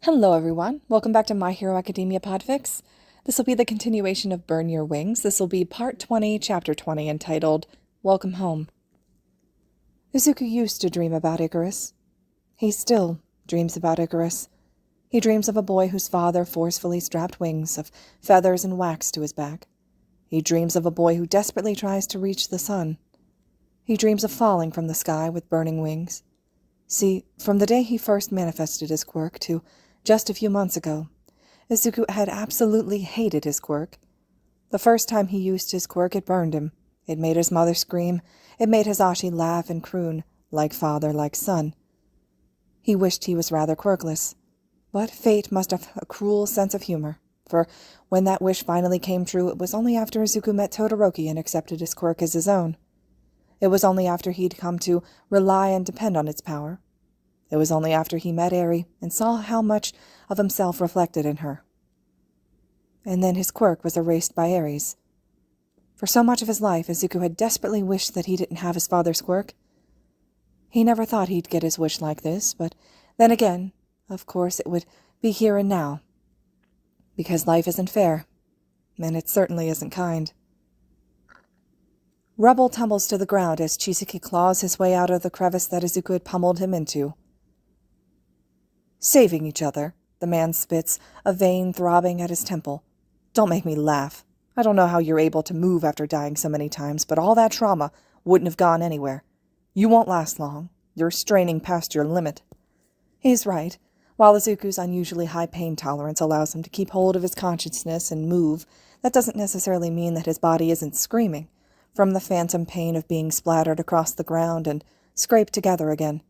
Hello everyone, welcome back to My Hero Academia Podfics. This will be the continuation of Burn Your Wings. This will be Part 20, Chapter 20, entitled Welcome Home. Izuku used to dream about Icarus. He still dreams about Icarus. He dreams of a boy whose father forcefully strapped wings of feathers and wax to his back. He dreams of a boy who desperately tries to reach the sun. He dreams of falling from the sky with burning wings. See, from the day he first manifested his quirk to just a few months ago, Izuku had absolutely hated his quirk. The first time he used his quirk, it burned him. It made his mother scream. It made Hisashi laugh and croon, like father, like son. He wished he was rather quirkless. But fate must have a cruel sense of humor, for when that wish finally came true, it was only after Izuku met Todoroki and accepted his quirk as his own. It was only after he'd come to rely and depend on its power. It was only after he met Eri and saw how much of himself reflected in her. And then his quirk was erased by Eri's. For so much of his life, Izuku had desperately wished that he didn't have his father's quirk. He never thought he'd get his wish like this, but then again, of course it would be here and now. Because life isn't fair, and it certainly isn't kind. Rubble tumbles to the ground as Chisaki claws his way out of the crevice that Izuku had pummeled him into. Saving each other, the man spits, a vein throbbing at his temple. Don't make me laugh. I don't know how you're able to move after dying so many times, but all that trauma wouldn't have gone anywhere. You won't last long. You're straining past your limit. He's right. While Izuku's unusually high pain tolerance allows him to keep hold of his consciousness and move, that doesn't necessarily mean that his body isn't screaming, from the phantom pain of being splattered across the ground and scraped together again.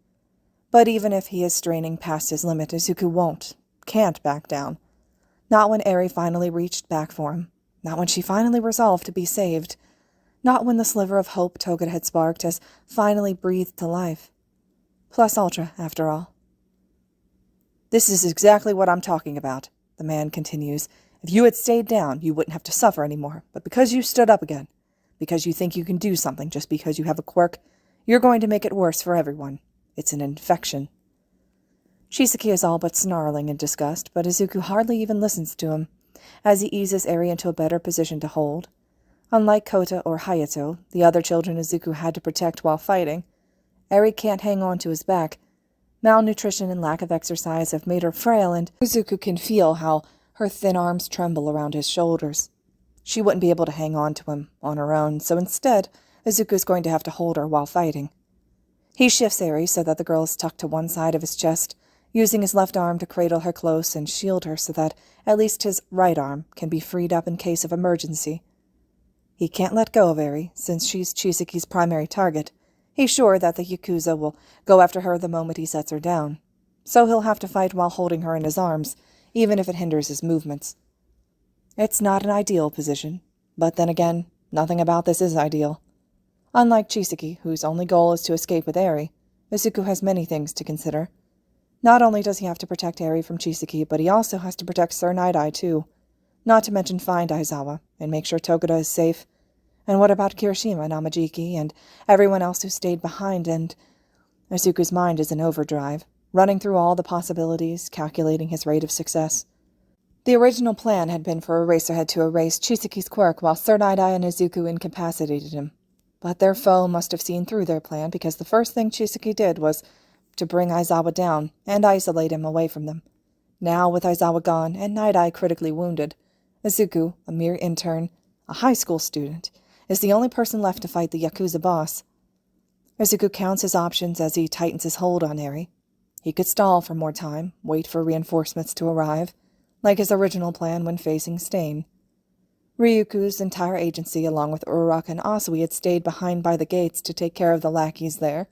But even if he is straining past his limit, Izuku can't back down. Not when Eri finally reached back for him. Not when she finally resolved to be saved. Not when the sliver of hope Togeda had sparked has finally breathed to life. Plus ultra, after all. This is exactly what I'm talking about, the man continues. If you had stayed down, you wouldn't have to suffer anymore. But because you stood up again, because you think you can do something just because you have a quirk, you're going to make it worse for everyone. It's an infection. Chisaki is all but snarling in disgust, but Izuku hardly even listens to him, as he eases Eri into a better position to hold. Unlike Kota or Hayato, the other children Izuku had to protect while fighting, Eri can't hang on to his back. Malnutrition and lack of exercise have made her frail, and Izuku can feel how her thin arms tremble around his shoulders. She wouldn't be able to hang on to him on her own, so instead, Izuku's going to have to hold her while fighting. He shifts Eri so that the girl is tucked to one side of his chest, using his left arm to cradle her close and shield her so that at least his right arm can be freed up in case of emergency. He can't let go of Eri, since she's Chisaki's primary target. He's sure that the Yakuza will go after her the moment he sets her down, so he'll have to fight while holding her in his arms, even if it hinders his movements. It's not an ideal position, but then again, nothing about this is ideal. Unlike Chisaki, whose only goal is to escape with Eri, Izuku has many things to consider. Not only does he have to protect Eri from Chisaki, but he also has to protect Sir Night-Eye too. Not to mention find Aizawa, and make sure Togeda is safe. And what about Kirishima, Namajiki, and everyone else who stayed behind, and... Izuku's mind is in overdrive, running through all the possibilities, calculating his rate of success. The original plan had been for Eraserhead to erase Chisaki's quirk while Sir Night-Eye and Izuku incapacitated him. But their foe must have seen through their plan, because the first thing Chisaki did was to bring Aizawa down and isolate him away from them. Now, with Aizawa gone and Night-Eye critically wounded, Izuku, a mere intern, a high school student, is the only person left to fight the Yakuza boss. Izuku counts his options as he tightens his hold on Eri. He could stall for more time, wait for reinforcements to arrive, like his original plan when facing Stain. Ryuku's entire agency, along with Uraraka and Asui, had stayed behind by the gates to take care of the lackeys there.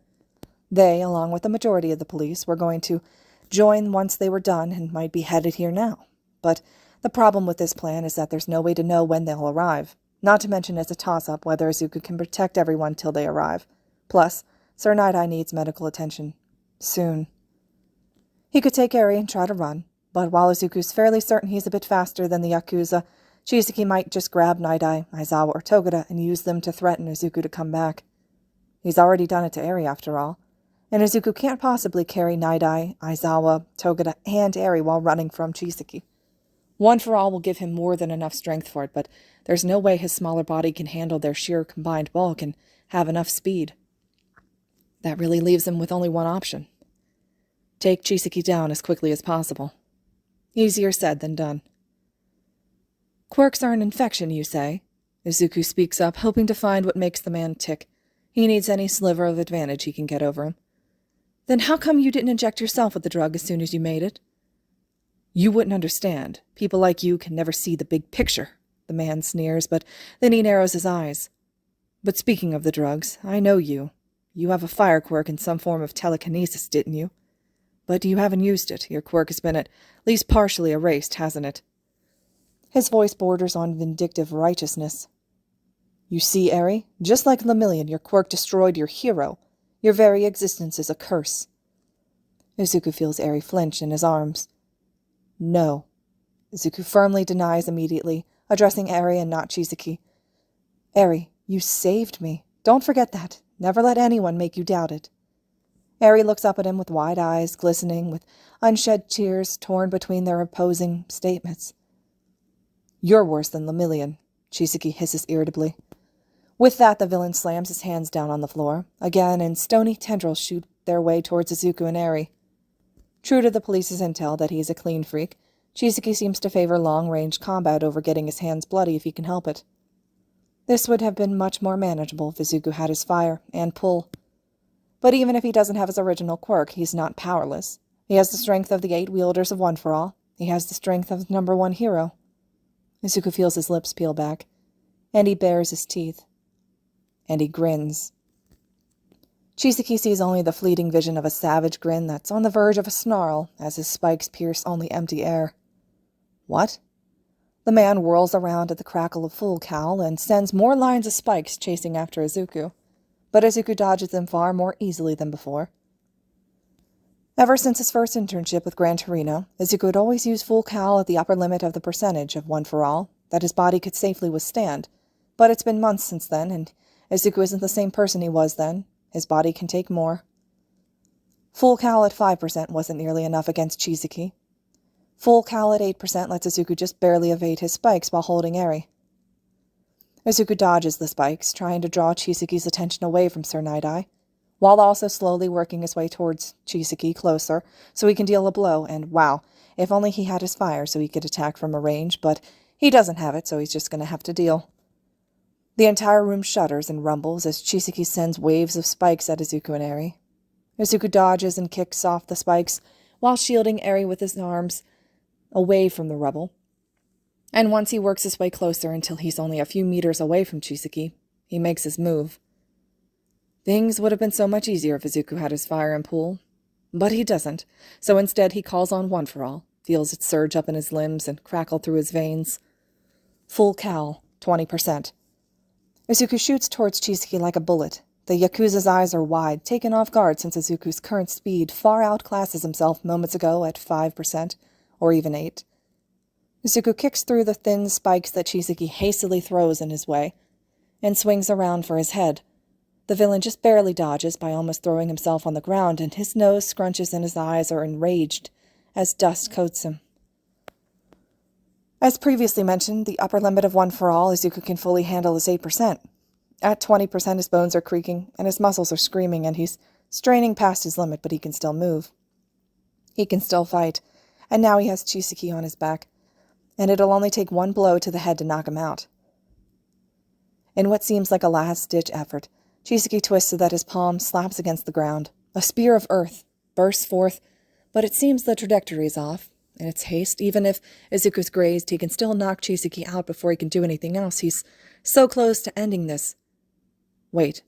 They, along with the majority of the police, were going to join once they were done and might be headed here now. But the problem with this plan is that there's no way to know when they'll arrive, not to mention it's a toss-up whether Izuku can protect everyone till they arrive. Plus, Sir Night-Eye needs medical attention. Soon. He could take Eri and try to run, but while Izuku's fairly certain he's a bit faster than the Yakuza, Chisaki might just grab Night-Eye, Aizawa, or Togeda and use them to threaten Izuku to come back. He's already done it to Eri, after all. and Izuku can't possibly carry Nidai, Aizawa, Togata, and Eri while running from Chisaki. One for All will give him more than enough strength for it, but there's no way his smaller body can handle their sheer combined bulk and have enough speed. That really leaves him with only one option. Take Chisaki down as quickly as possible. Easier said than done. Quirks are an infection, you say? Izuku speaks up, hoping to find what makes the man tick. He needs any sliver of advantage he can get over him. Then how come you didn't inject yourself with the drug as soon as you made it? You wouldn't understand. People like you can never see the big picture, the man sneers, but then he narrows his eyes. But speaking of the drugs, I know you. You have a fire quirk in some form of telekinesis, didn't you? But you haven't used it. Your quirk has been at least partially erased, hasn't it? His voice borders on vindictive righteousness. You see, Eri, just like Lemillion, your quirk destroyed your hero. Your very existence is a curse. Izuku feels Eri flinch in his arms. No. Izuku firmly denies immediately, addressing Eri and not Chisaki. Eri, you saved me. Don't forget that. Never let anyone make you doubt it. Eri looks up at him with wide eyes, glistening, with unshed tears torn between their opposing statements. You're worse than Lemillion, Chisaki hisses irritably. With that, the villain slams his hands down on the floor, again, and stony tendrils shoot their way towards Izuku and Eri. True to the police's intel that he is a clean freak, Chisaki seems to favor long-range combat over getting his hands bloody if he can help it. This would have been much more manageable if Izuku had his fire and pull. But even if he doesn't have his original quirk, he's not powerless. He has the strength of the 8 wielders of One for All. He has the strength of the number 1 hero. Izuku feels his lips peel back, and he bares his teeth. And he grins. Chisaki sees only the fleeting vision of a savage grin that's on the verge of a snarl as his spikes pierce only empty air. What? The man whirls around at the crackle of Full Cowl and sends more lines of spikes chasing after Izuku, but Izuku dodges them far more easily than before. Ever since his first internship with Gran Torino, Izuku had always used Full Cowl at the upper limit of the percentage of One for All that his body could safely withstand, but it's been months since then, and Izuku isn't the same person he was then. His body can take more. Full Cowl at 5% wasn't nearly enough against Chisaki. Full Cowl at 8% lets Izuku just barely evade his spikes while holding Eri. Izuku dodges the spikes, trying to draw Chisaki's attention away from Sir Nidai, while also slowly working his way towards Chisaki closer so he can deal a blow, and wow, if only he had his fire so he could attack from a range, but he doesn't have it, so he's just going to have to deal. The entire room shudders and rumbles as Chisaki sends waves of spikes at Izuku and Eri. Izuku dodges and kicks off the spikes while shielding Eri with his arms away from the rubble. And once he works his way closer until he's only a few meters away from Chisaki, he makes his move. Things would have been so much easier if Izuku had his fire and pool. But he doesn't, so instead he calls on One for All, feels it surge up in his limbs and crackle through his veins. Full Cowl, 20%. Izuku shoots towards Chisaki like a bullet. The Yakuza's eyes are wide, taken off guard since Izuku's current speed far outclasses himself moments ago at 5%, or even 8%. Izuku kicks through the thin spikes that Chisaki hastily throws in his way, and swings around for his head. The villain just barely dodges by almost throwing himself on the ground, and his nose scrunches and his eyes are enraged as dust coats him. As previously mentioned, the upper limit of One for All Izuku can fully handle is 8%. At 20%, his bones are creaking, and his muscles are screaming, and he's straining past his limit, but he can still move. He can still fight, and now he has Chisaki on his back, and it'll only take one blow to the head to knock him out. In what seems like a last-ditch effort, Chisaki twists so that his palm slaps against the ground. A spear of earth bursts forth, but it seems the trajectory is off. In its haste, even if Izuku's grazed, he can still knock Chisaki out before he can do anything else. He's so close to ending this. Wait.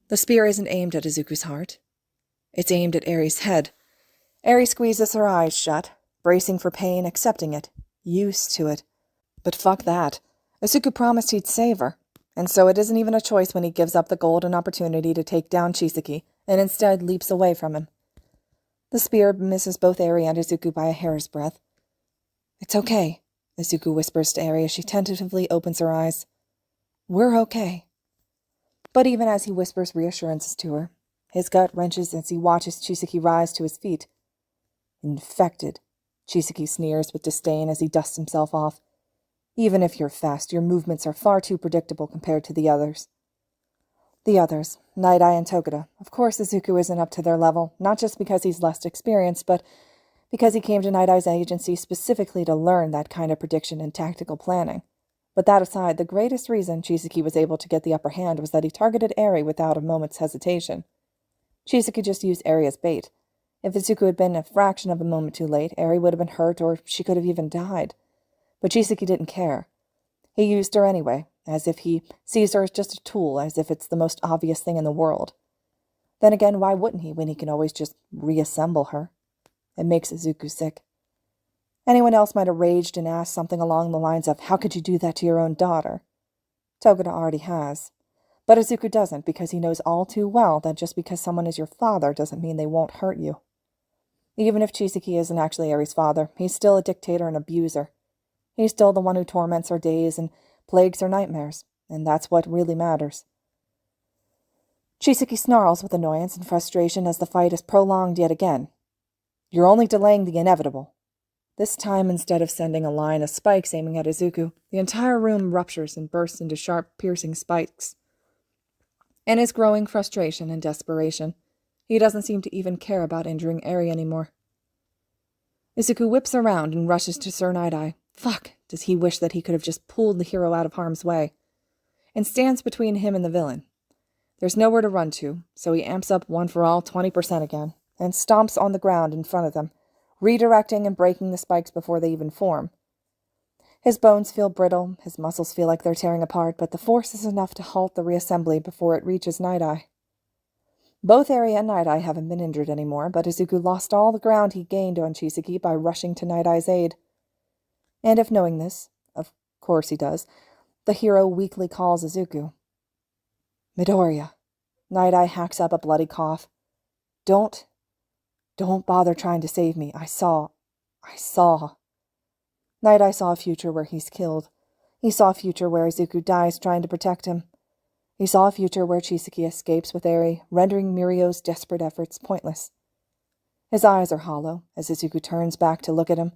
The spear isn't aimed at Izuku's heart. It's aimed at Eri's head. Eri squeezes her eyes shut, bracing for pain, accepting it, used to it. But fuck that. Izuku promised he'd save her, and so it isn't even a choice when he gives up the golden opportunity to take down Chisaki, and instead leaps away from him. The spear misses both Eri and Izuku by a hair's breadth. It's okay, Izuku whispers to Eri as she tentatively opens her eyes. We're okay. But even as he whispers reassurances to her, His gut wrenches as he watches Chisaki rise to his feet. Infected, Chisaki sneers with disdain as he dusts himself off. Even if you're fast, your movements are far too predictable compared to the others. The others, Night-Eye and Togata. Of course Izuku isn't up to their level, not just because he's less experienced, but because he came to Night-Eye's agency specifically to learn that kind of prediction and tactical planning. But that aside, the greatest reason Chisaki was able to get the upper hand was that he targeted Eri without a moment's hesitation. Chisaki just used Eri as bait. If Izuku had been a fraction of a moment too late, Eri would have been hurt or she could have even died. But Chisaki didn't care. He used her anyway, as if he sees her as just a tool, as if it's the most obvious thing in the world. Then again, why wouldn't he when he can always just reassemble her? It makes Izuku sick. Anyone else might have raged and asked something along the lines of, "How could you do that to your own daughter?" Togata already has. But Izuku doesn't, because he knows all too well that just because someone is your father doesn't mean they won't hurt you. Even if Chisaki isn't actually Eri's father, he's still a dictator and abuser. He's still the one who torments her days and plagues her nightmares, and that's what really matters. Chisaki snarls with annoyance and frustration as the fight is prolonged yet again. "You're only delaying the inevitable." This time, instead of sending a line of spikes aiming at Izuku, the entire room ruptures and bursts into sharp, piercing spikes. In his growing frustration and desperation, he doesn't seem to even care about injuring Eri anymore. Izuku whips around and rushes to Sir Night-Eye. Fuck, does he wish that he could have just pulled the hero out of harm's way, and stands between him and the villain. There's nowhere to run to, so he amps up one for all 20% again, and stomps on the ground in front of them, redirecting and breaking the spikes before they even form. His bones feel brittle, his muscles feel like they're tearing apart, but the force is enough to halt the reassembly before it reaches Night-Eye. Both Eri and Night-Eye haven't been injured anymore, but Izuku lost all the ground he gained on Chisaki by rushing to Night-Eye's aid. And if knowing this, of course he does, the hero weakly calls Izuku. "Midoriya." Night-Eye hacks up a bloody cough. Don't bother trying to save me. I saw. Night-Eye saw a future where he's killed. He saw a future where Izuku dies trying to protect him. He saw a future where Chisaki escapes with Eri, rendering Mirio's desperate efforts pointless. His eyes are hollow as Izuku turns back to look at him.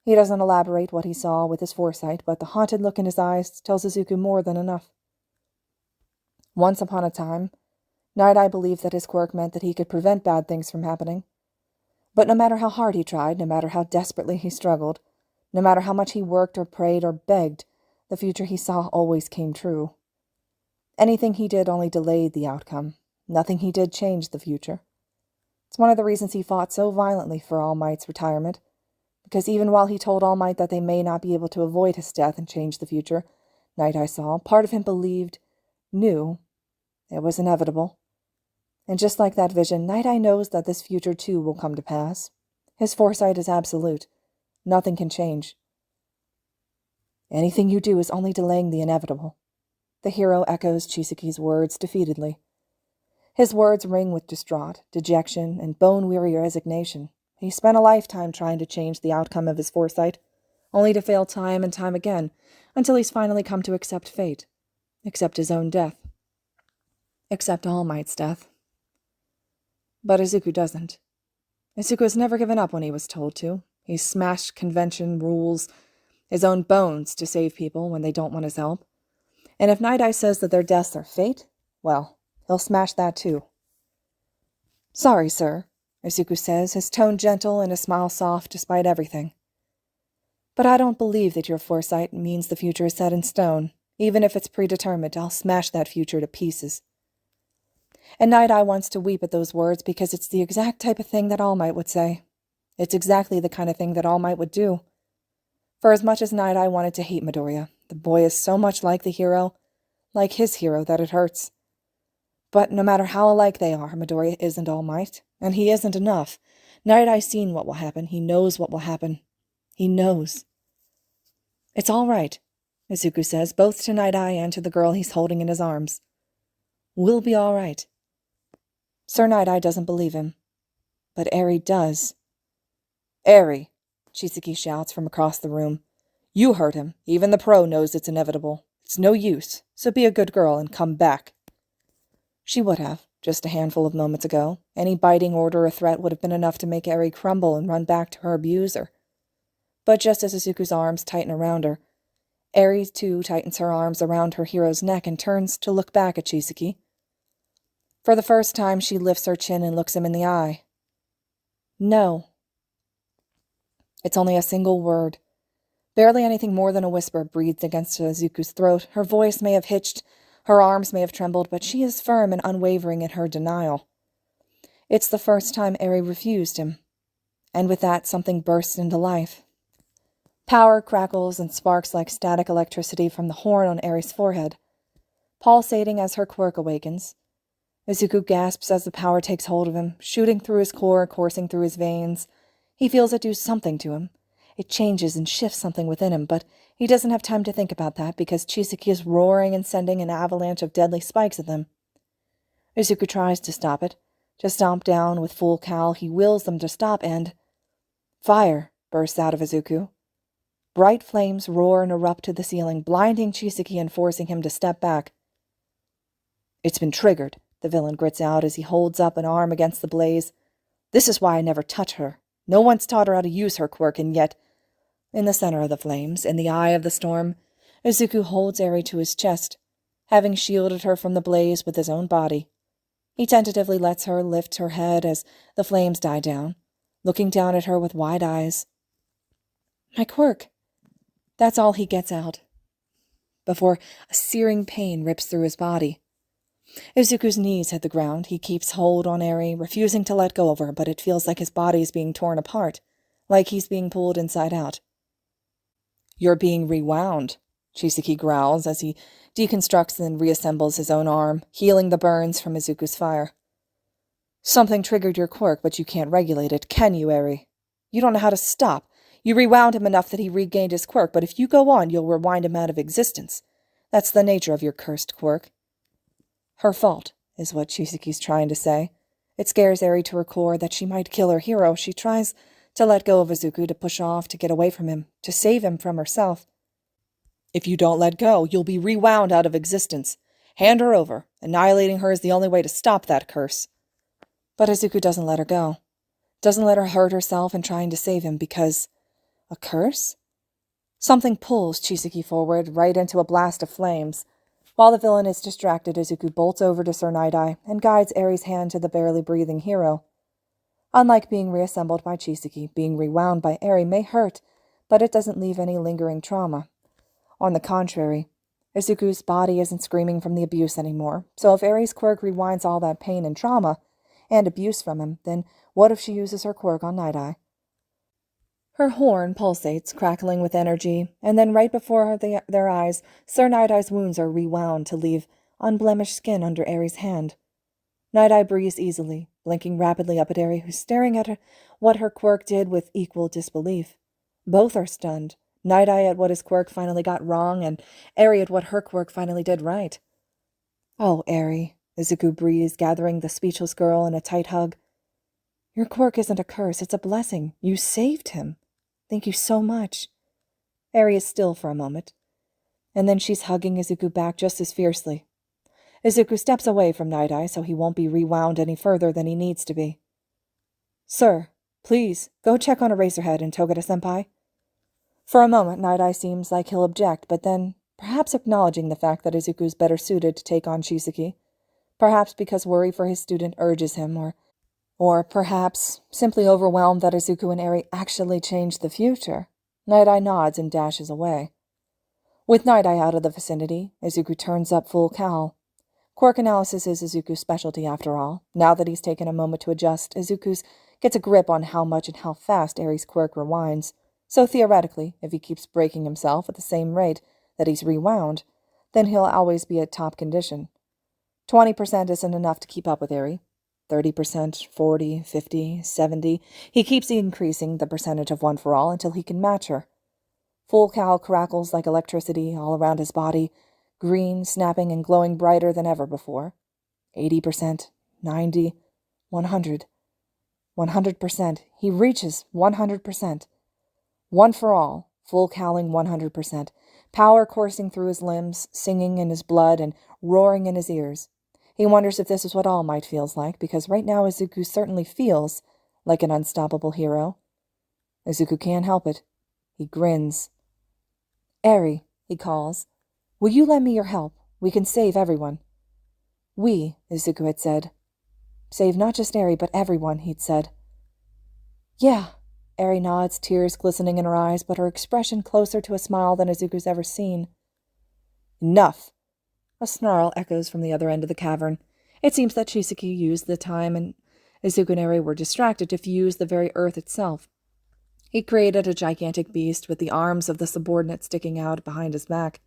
He doesn't elaborate what he saw with his foresight, but the haunted look in his eyes tells Izuku more than enough. Once upon a time, Night-Eye believed that his quirk meant that he could prevent bad things from happening. But no matter how hard he tried, no matter how desperately he struggled, no matter how much he worked or prayed or begged, the future he saw always came true. Anything he did only delayed the outcome. Nothing he did changed the future. It's one of the reasons he fought so violently for All Might's retirement, because even while he told All Might that they may not be able to avoid his death and change the future, Night-Eye saw, part of him believed, knew, it was inevitable. And just like that vision, Night-Eye knows that this future too will come to pass. His foresight is absolute. Nothing can change. "Anything you do is only delaying the inevitable." The hero echoes Chisaki's words defeatedly. His words ring with distraught, dejection, and bone-weary resignation. He spent a lifetime trying to change the outcome of his foresight, only to fail time and time again, until he's finally come to accept fate, accept his own death, accept All Might's death. But Izuku doesn't. Izuku has never given up when he was told to. He's smashed convention, rules, his own bones to save people when they don't want his help. And if Night-Eye says that their deaths are fate, well, he'll smash that too. "Sorry, sir," Izuku says, his tone gentle and his smile soft despite everything. "But I don't believe that your foresight means the future is set in stone. Even if it's predetermined, I'll smash that future to pieces." And Night-Eye wants to weep at those words because it's the exact type of thing that All Might would say. It's exactly the kind of thing that All Might would do. For as much as Night-Eye wanted to hate Midoriya, the boy is so much like the hero, like his hero, that it hurts. But no matter how alike they are, Midoriya isn't All Might, and he isn't enough. Night-Eye's seen what will happen. He knows what will happen. He knows. "It's all right," Izuku says, both to Night-Eye and to the girl he's holding in his arms. "We'll be all right." Sir Night-Eye doesn't believe him. But Eri does. "Eri!" Chisaki shouts from across the room. "You hurt him. Even the pro knows it's inevitable. It's no use, so be a good girl and come back." She would have. Just a handful of moments ago, any biting order or threat would have been enough to make Eri crumble and run back to her abuser. But just as Izuku's arms tighten around her, Eri too tightens her arms around her hero's neck and turns to look back at Chisaki. For the first time, she lifts her chin and looks him in the eye. No. It's only a single word. Barely anything more than a whisper breathed against Izuku's throat. Her voice may have hitched, her arms may have trembled, but she is firm and unwavering in her denial. It's the first time Eri refused him. And with that, something bursts into life. Power crackles and sparks like static electricity from the horn on Eri's forehead, pulsating as her quirk awakens. Izuku gasps as the power takes hold of him, shooting through his core, coursing through his veins. He feels it do something to him. It changes and shifts something within him, but he doesn't have time to think about that because Chisaki is roaring and sending an avalanche of deadly spikes at them. Izuku tries to stop it, to stomp down with full cowl. He wills them to stop and... Fire bursts out of Izuku. Bright flames roar and erupt to the ceiling, blinding Chisaki and forcing him to step back. It's been triggered, the villain grits out as he holds up an arm against the blaze. This is why I never touch her. No one's taught her how to use her quirk, and yet... In the center of the flames, in the eye of the storm, Izuku holds Eri to his chest, having shielded her from the blaze with his own body. He tentatively lets her lift her head as the flames die down, looking down at her with wide eyes. My quirk. That's all he gets out, before a searing pain rips through his body. Izuku's knees hit the ground. He keeps hold on Eri, refusing to let go of her, but it feels like his body is being torn apart, like he's being pulled inside out. You're being rewound, Chisaki growls as he deconstructs and reassembles his own arm, healing the burns from Izuku's fire. Something triggered your quirk, but you can't regulate it, can you, Eri? You don't know how to stop. You rewound him enough that he regained his quirk, but if you go on, you'll rewind him out of existence. That's the nature of your cursed quirk. Her fault, is what Chisaki's trying to say. It scares Eri to her core that she might kill her hero. She tries to let go of Izuku, to push off, to get away from him, to save him from herself. If you don't let go, you'll be rewound out of existence. Hand her over. Annihilating her is the only way to stop that curse. But Izuku doesn't let her go. Doesn't let her hurt herself in trying to save him because... A curse? Something pulls Chisaki forward, right into a blast of flames. While the villain is distracted, Izuku bolts over to Sir Night-Eye and guides Eri's hand to the barely breathing hero. Unlike being reassembled by Chisaki, being rewound by Eri may hurt, but it doesn't leave any lingering trauma. On the contrary, Izuku's body isn't screaming from the abuse anymore, so if Eri's quirk rewinds all that pain and trauma and abuse from him, then what if she uses her quirk on Night-Eye? Her horn pulsates, crackling with energy, and then right before their eyes, Sir Night-Eye's wounds are rewound to leave unblemished skin under Eri's hand. Night-Eye breathes easily, blinking rapidly up at Eri, who's staring at what her quirk did with equal disbelief. Both are stunned, Night-Eye at what his quirk finally got wrong, and Eri at what her quirk finally did right. Oh, Eri, Izuku breathes, gathering the speechless girl in a tight hug. Your quirk isn't a curse, it's a blessing. You saved him. Thank you so much. Eri is still for a moment, and then she's hugging Izuku back just as fiercely. Izuku steps away from Night-Eye so he won't be rewound any further than he needs to be. Sir, please, go check on Eraserhead and Togata-senpai. For a moment, Night-Eye seems like he'll object, but then, perhaps acknowledging the fact that Izuku's better suited to take on Chisaki, perhaps because worry for his student urges him, or perhaps simply overwhelmed that Izuku and Eri actually changed the future, Night-Eye nods and dashes away. With Night-Eye out of the vicinity, Izuku turns up full cowl. Quirk analysis is Izuku's specialty, after all. Now that he's taken a moment to adjust, Izuku's gets a grip on how much and how fast Eri's quirk rewinds. So theoretically, if he keeps breaking himself at the same rate that he's rewound, then he'll always be at top condition. 20% isn't enough to keep up with Eri. 30%, 40, 50, 70. He keeps increasing the percentage of one for all until he can match her. Full cowl crackles like electricity all around his body, green, snapping, and glowing brighter than ever before. 80%, 90, 100. 100%. He reaches 100%. One for all, full cowling 100%. Power coursing through his limbs, singing in his blood, and roaring in his ears. He wonders if this is what All Might feels like, because right now Izuku certainly feels like an unstoppable hero. Izuku can't help it. He grins. "Eri," he calls. "Will you lend me your help? We can save everyone." "We," Izuku had said. "Save not just Eri, but everyone," he'd said. "Yeah." Eri nods, tears glistening in her eyes, but her expression closer to a smile than Izuku's ever seen. "Enough!" A snarl echoes from the other end of the cavern. It seems that Chisaki used the time and Izuku and Eri were distracted to fuse the very earth itself. He created a gigantic beast with the arms of the subordinate sticking out behind his back.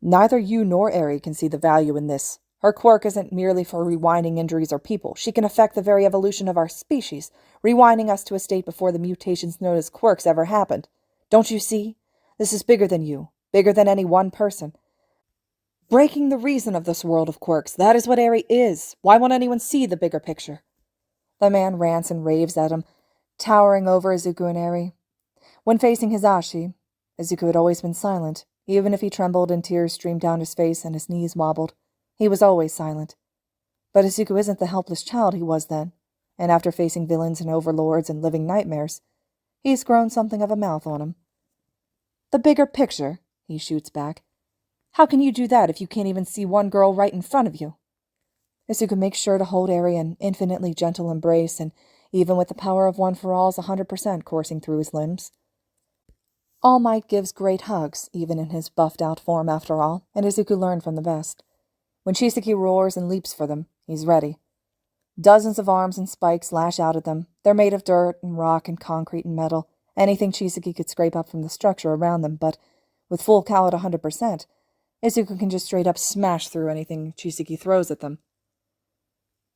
"Neither you nor Eri can see the value in this. Her quirk isn't merely for rewinding injuries or people. She can affect the very evolution of our species, rewinding us to a state before the mutations known as quirks ever happened. Don't you see? This is bigger than you, bigger than any one person. Breaking the reason of this world of quirks, that is what Eri is. Why won't anyone see the bigger picture?" The man rants and raves at him, towering over Izuku and Eri. When facing Hisashi, Izuku had always been silent, even if he trembled and tears streamed down his face and his knees wobbled. He was always silent. But Izuku isn't the helpless child he was then, and after facing villains and overlords and living nightmares, he's grown something of a mouth on him. "The bigger picture," he shoots back. "How can you do that if you can't even see one girl right in front of you?" Izuku makes sure to hold Eri an infinitely gentle embrace, and even with the power of One for All's 100% coursing through his limbs. All Might gives great hugs, even in his buffed-out form after all, and Izuku learned from the best. When Chisaki roars and leaps for them, he's ready. Dozens of arms and spikes lash out at them. They're made of dirt and rock and concrete and metal, anything Chisaki could scrape up from the structure around them, but with full cow at 100%, Izuku can just straight up smash through anything Chisaki throws at them.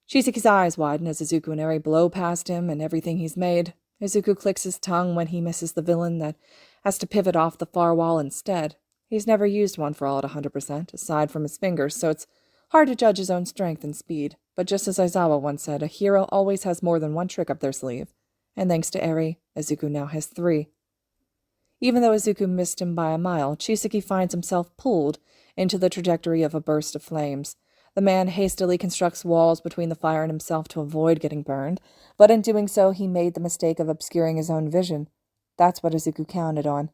Chisaki's eyes widen as Izuku and Eri blow past him and everything he's made. Izuku clicks his tongue when he misses the villain that has to pivot off the far wall instead. He's never used One for All at 100%, aside from his fingers, so it's hard to judge his own strength and speed. But just as Aizawa once said, a hero always has more than one trick up their sleeve. And thanks to Eri, Izuku now has 3. Even though Izuku missed him by a mile, Chisaki finds himself pulled into the trajectory of a burst of flames. The man hastily constructs walls between the fire and himself to avoid getting burned, but in doing so he made the mistake of obscuring his own vision. That's what Izuku counted on.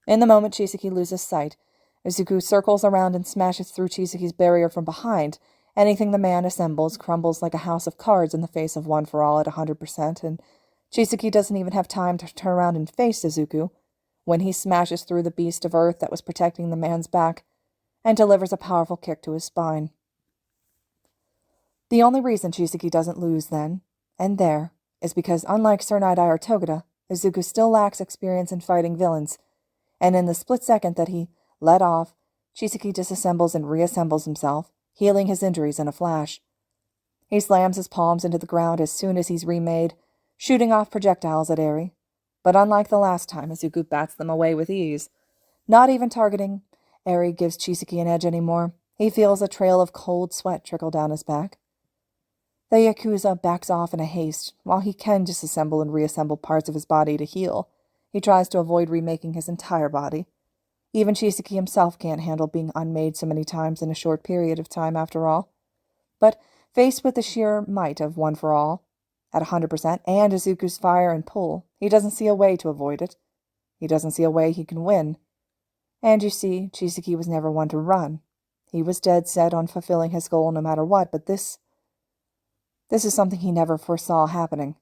In the moment Chisaki loses sight, Izuku circles around and smashes through Chisaki's barrier from behind. Anything the man assembles crumbles like a house of cards in the face of One for All at 100%, and Chisaki doesn't even have time to turn around and face Izuku when he smashes through the beast of earth that was protecting the man's back and delivers a powerful kick to his spine. The only reason Chisaki doesn't lose then, and there, is because unlike Sir Night-Eye or Togeda, Izuku still lacks experience in fighting villains, and in the split second that he let off, Chisaki disassembles and reassembles himself, healing his injuries in a flash. He slams his palms into the ground as soon as he's remade, shooting off projectiles at Eri. But unlike the last time, Izuku bats them away with ease. Not even targeting Eri gives Chisaki an edge anymore. He feels a trail of cold sweat trickle down his back. The Yakuza backs off in a haste. While he can disassemble and reassemble parts of his body to heal, he tries to avoid remaking his entire body. Even Chisaki himself can't handle being unmade so many times in a short period of time after all. But faced with the sheer might of One for All, at 100%, and Izuku's fire and pull, he doesn't see a way to avoid it. He doesn't see a way he can win. And you see, Chisaki was never one to run. He was dead set on fulfilling his goal no matter what, but this is something he never foresaw happening.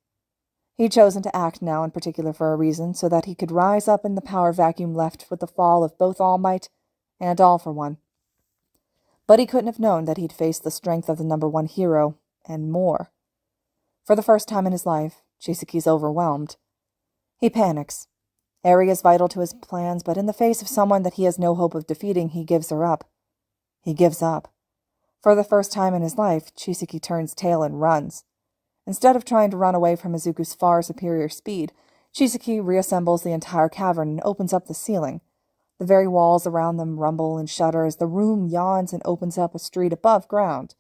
He'd chosen to act now in particular for a reason, so that he could rise up in the power vacuum left with the fall of both All Might and All for One. But he couldn't have known that he'd face the strength of the #1 hero, and more. For the first time in his life, Chisaki's overwhelmed. He panics. Eri is vital to his plans, but in the face of someone that he has no hope of defeating, he gives her up. He gives up. For the first time in his life, Chisaki turns tail and runs. Instead of trying to run away from Izuku's far superior speed, Chisaki reassembles the entire cavern and opens up the ceiling. The very walls around them rumble and shudder as the room yawns and opens up a street above ground.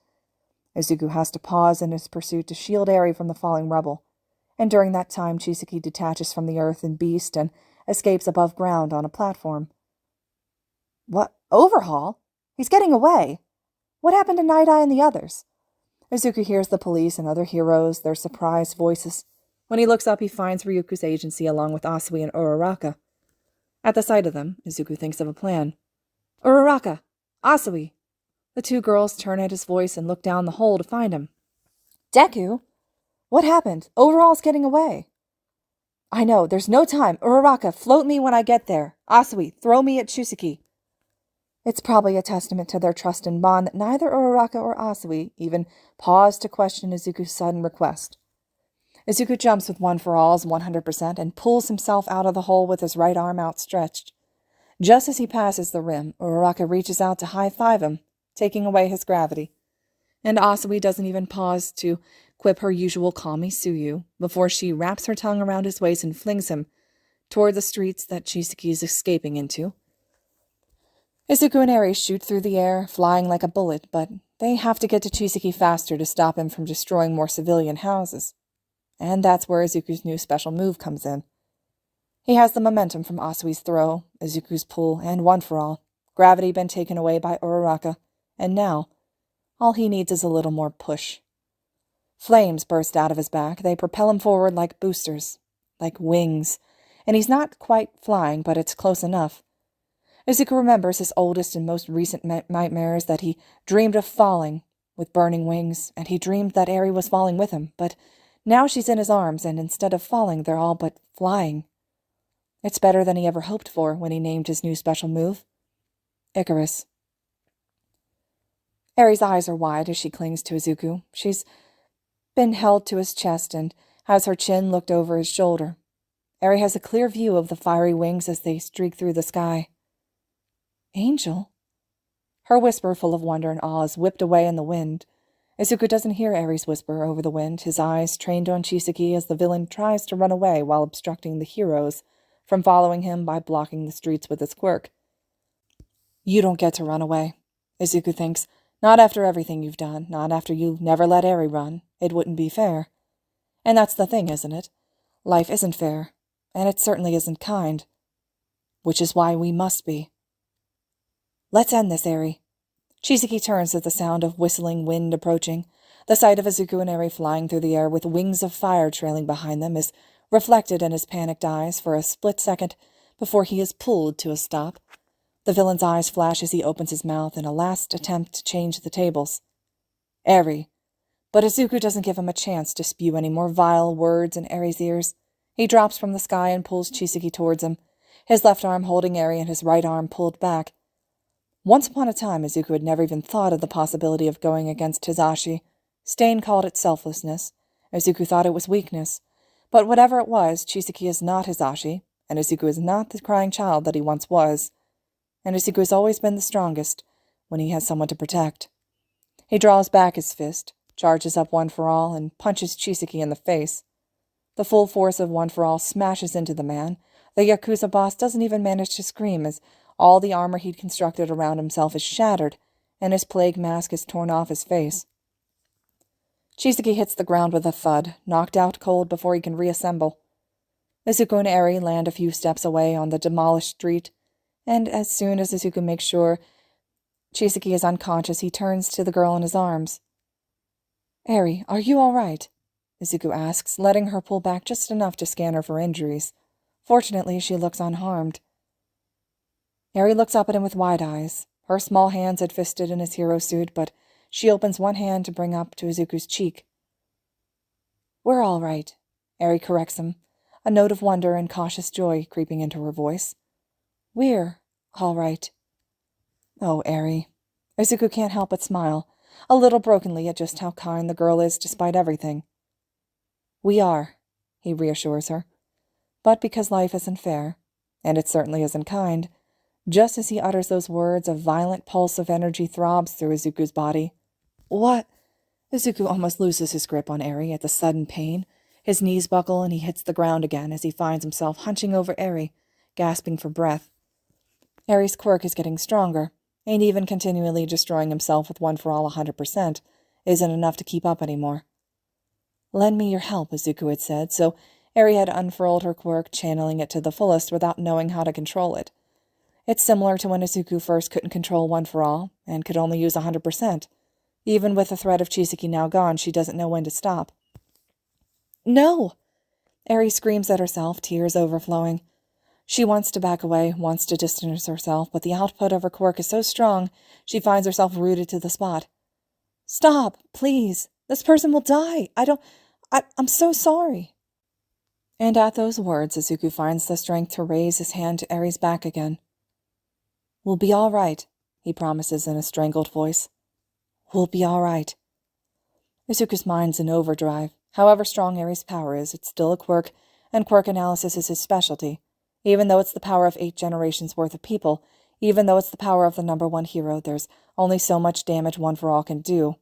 Izuku has to pause in his pursuit to shield Eri from the falling rubble, and during that time Chisaki detaches from the earth and beast and escapes above ground on a platform. What? Overhaul? He's getting away! What happened to Night-Eye and the others? Izuku hears the police and other heroes, their surprised voices. When he looks up, he finds Ryuku's agency along with Asui and Uraraka. At the sight of them, Izuku thinks of a plan. Uraraka! Asui! The two girls turn at his voice and look down the hole to find him. Deku! What happened? Overall's getting away. I know, there's no time. Uraraka, float me when I get there. Asui, throw me at Chisaki. It's probably a testament to their trust and bond that neither Uraraka or Asui even paused to question Izuku's sudden request. Izuku jumps with One for All's 100% and pulls himself out of the hole with his right arm outstretched. Just as he passes the rim, Uraraka reaches out to high-five him, taking away his gravity. And Asui doesn't even pause to quip her usual Kami Suyu before she wraps her tongue around his waist and flings him toward the streets that Chisaki is escaping into. Izuku and Eri shoot through the air, flying like a bullet, but they have to get to Chisaki faster to stop him from destroying more civilian houses. And that's where Izuku's new special move comes in. He has the momentum from Asui's throw, Izuku's pull, and One for All. Gravity been taken away by Uraraka, and now all he needs is a little more push. Flames burst out of his back. They propel him forward like boosters, like wings, and he's not quite flying, but it's close enough. Izuku remembers his oldest and most recent nightmares that he dreamed of falling with burning wings, and he dreamed that Eri was falling with him, but now she's in his arms, and instead of falling, they're all but flying. It's better than he ever hoped for when he named his new special move. Icarus. Eri's eyes are wide as she clings to Izuku. She's been held to his chest and has her chin looked over his shoulder. Eri has a clear view of the fiery wings as they streak through the sky. Angel? Her whisper, full of wonder and awe, is whipped away in the wind. Izuku doesn't hear Eri's whisper over the wind, his eyes trained on Chisaki as the villain tries to run away while obstructing the heroes from following him by blocking the streets with his quirk. You don't get to run away, Izuku thinks. Not after everything you've done, not after you never let Eri run. It wouldn't be fair. And that's the thing, isn't it? Life isn't fair, and it certainly isn't kind. Which is why we must be. Let's end this, Eri. Chisaki turns at the sound of whistling wind approaching. The sight of Izuku and Eri flying through the air with wings of fire trailing behind them is reflected in his panicked eyes for a split second before he is pulled to a stop. The villain's eyes flash as he opens his mouth in a last attempt to change the tables. Eri. But Izuku doesn't give him a chance to spew any more vile words in Eri's ears. He drops from the sky and pulls Chisaki towards him, his left arm holding Eri and his right arm pulled back. Once upon a time, Izuku had never even thought of the possibility of going against Hisashi. Stain called it selflessness. Izuku thought it was weakness. But whatever it was, Chisaki is not Hisashi, and Izuku is not the crying child that he once was. And Izuku has always been the strongest when he has someone to protect. He draws back his fist, charges up One for All, and punches Chisaki in the face. The full force of One for All smashes into the man. The Yakuza boss doesn't even manage to scream as all the armor he'd constructed around himself is shattered, and his plague mask is torn off his face. Chisaki hits the ground with a thud, knocked out cold before he can reassemble. Izuku and Eri land a few steps away on the demolished street, and as soon as Izuku makes sure Chisaki is unconscious, he turns to the girl in his arms. Eri, are you all right? Izuku asks, letting her pull back just enough to scan her for injuries. Fortunately, she looks unharmed. Eri looks up at him with wide eyes. Her small hands had fisted in his hero suit, but she opens one hand to bring up to Izuku's cheek. We're all right, Eri corrects him, a note of wonder and cautious joy creeping into her voice. We're all right. Oh, Eri. Izuku can't help but smile, a little brokenly at just how kind the girl is despite everything. We are, he reassures her. But because life isn't fair, and it certainly isn't kind, just as he utters those words, a violent pulse of energy throbs through Izuku's body. What? Izuku almost loses his grip on Eri at the sudden pain. His knees buckle and he hits the ground again as he finds himself hunching over Eri, gasping for breath. Eri's quirk is getting stronger, and even continually destroying himself with One for All 100% isn't enough to keep up anymore. Lend me your help, Izuku had said, so Eri had unfurled her quirk, channeling it to the fullest without knowing how to control it. It's similar to when Izuku first couldn't control One for All, and could only use 100%. Even with the threat of Chisaki now gone, she doesn't know when to stop. No! Eri screams at herself, tears overflowing. She wants to back away, wants to distance herself, but the output of her quirk is so strong, she finds herself rooted to the spot. Stop, please. This person will die. I'm so sorry. And at those words, Izuku finds the strength to raise his hand to Eri's back again. We'll be all right, he promises in a strangled voice. We'll be all right. Izuku's mind's in overdrive. However strong Eri's power is, it's still a quirk, and quirk analysis is his specialty. Even though it's the power of 8 generations worth of people, even though it's the power of the #1 hero, there's only so much damage One for All can do.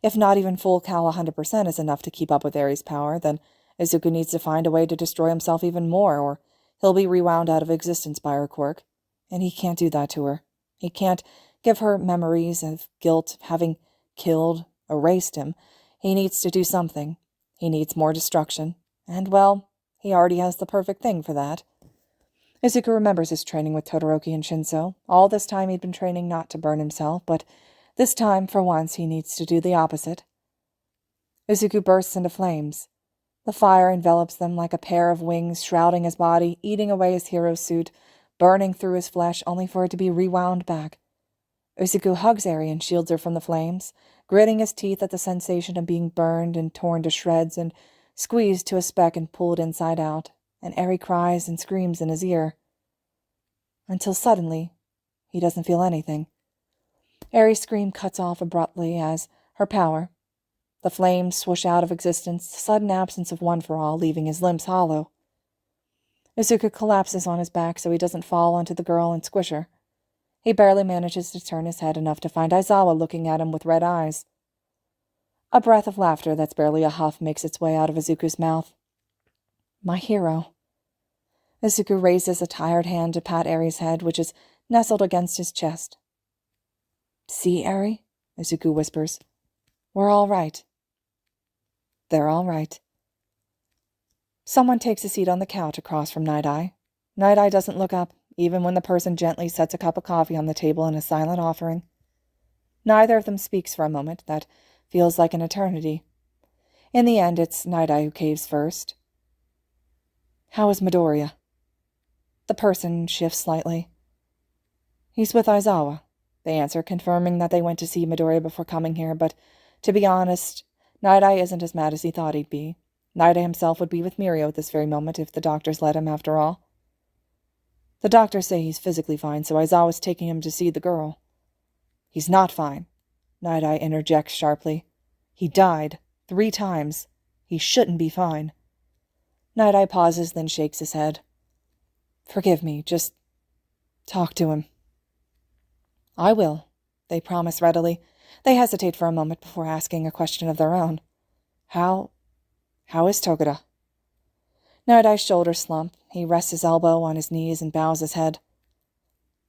If not even full Cal 100% is enough to keep up with Eri's power, then Izuku needs to find a way to destroy himself even more, or he'll be rewound out of existence by her quirk. And he can't do that to her. He can't give her memories of guilt, having killed, erased him. He needs to do something. He needs more destruction. And, well, he already has the perfect thing for that. Izuku remembers his training with Todoroki and Shinso. All this time he'd been training not to burn himself, but this time, for once, he needs to do the opposite. Izuku bursts into flames. The fire envelops them like a pair of wings, shrouding his body, eating away his hero suit, burning through his flesh, only for it to be rewound back. Izuku hugs Eri and shields her from the flames, gritting his teeth at the sensation of being burned and torn to shreds and squeezed to a speck and pulled inside out, and Eri cries and screams in his ear. Until suddenly, he doesn't feel anything. Eri's scream cuts off abruptly as her power. The flames swoosh out of existence, the sudden absence of One for All, leaving his limbs hollow. Izuku collapses on his back so he doesn't fall onto the girl and squish her. He barely manages to turn his head enough to find Aizawa looking at him with red eyes. A breath of laughter that's barely a huff makes its way out of Izuku's mouth. My hero. Izuku raises a tired hand to pat Eri's head, which is nestled against his chest. See, Eri? Izuku whispers. We're all right. They're all right. Someone takes a seat on the couch across from Night-Eye. Night-Eye doesn't look up, even when the person gently sets a cup of coffee on the table in a silent offering. Neither of them speaks for a moment. That feels like an eternity. In the end, it's Night-Eye who caves first. How is Midoriya? The person shifts slightly. He's with Aizawa, they answer, confirming that they went to see Midoriya before coming here, but to be honest, Night-Eye isn't as mad as he thought he'd be. Night-Eye himself would be with Mirio at this very moment if the doctors let him, after all. The doctors say he's physically fine, so Aizawa's taking him to see the girl. He's not fine, Night-Eye interjects sharply. He died 3 times. He shouldn't be fine. Night-Eye pauses, then shakes his head. Forgive me, just talk to him. I will, they promise readily. They hesitate for a moment before asking a question of their own. How is Togura? Night-Eye's shoulders slump. He rests his elbow on his knees and bows his head.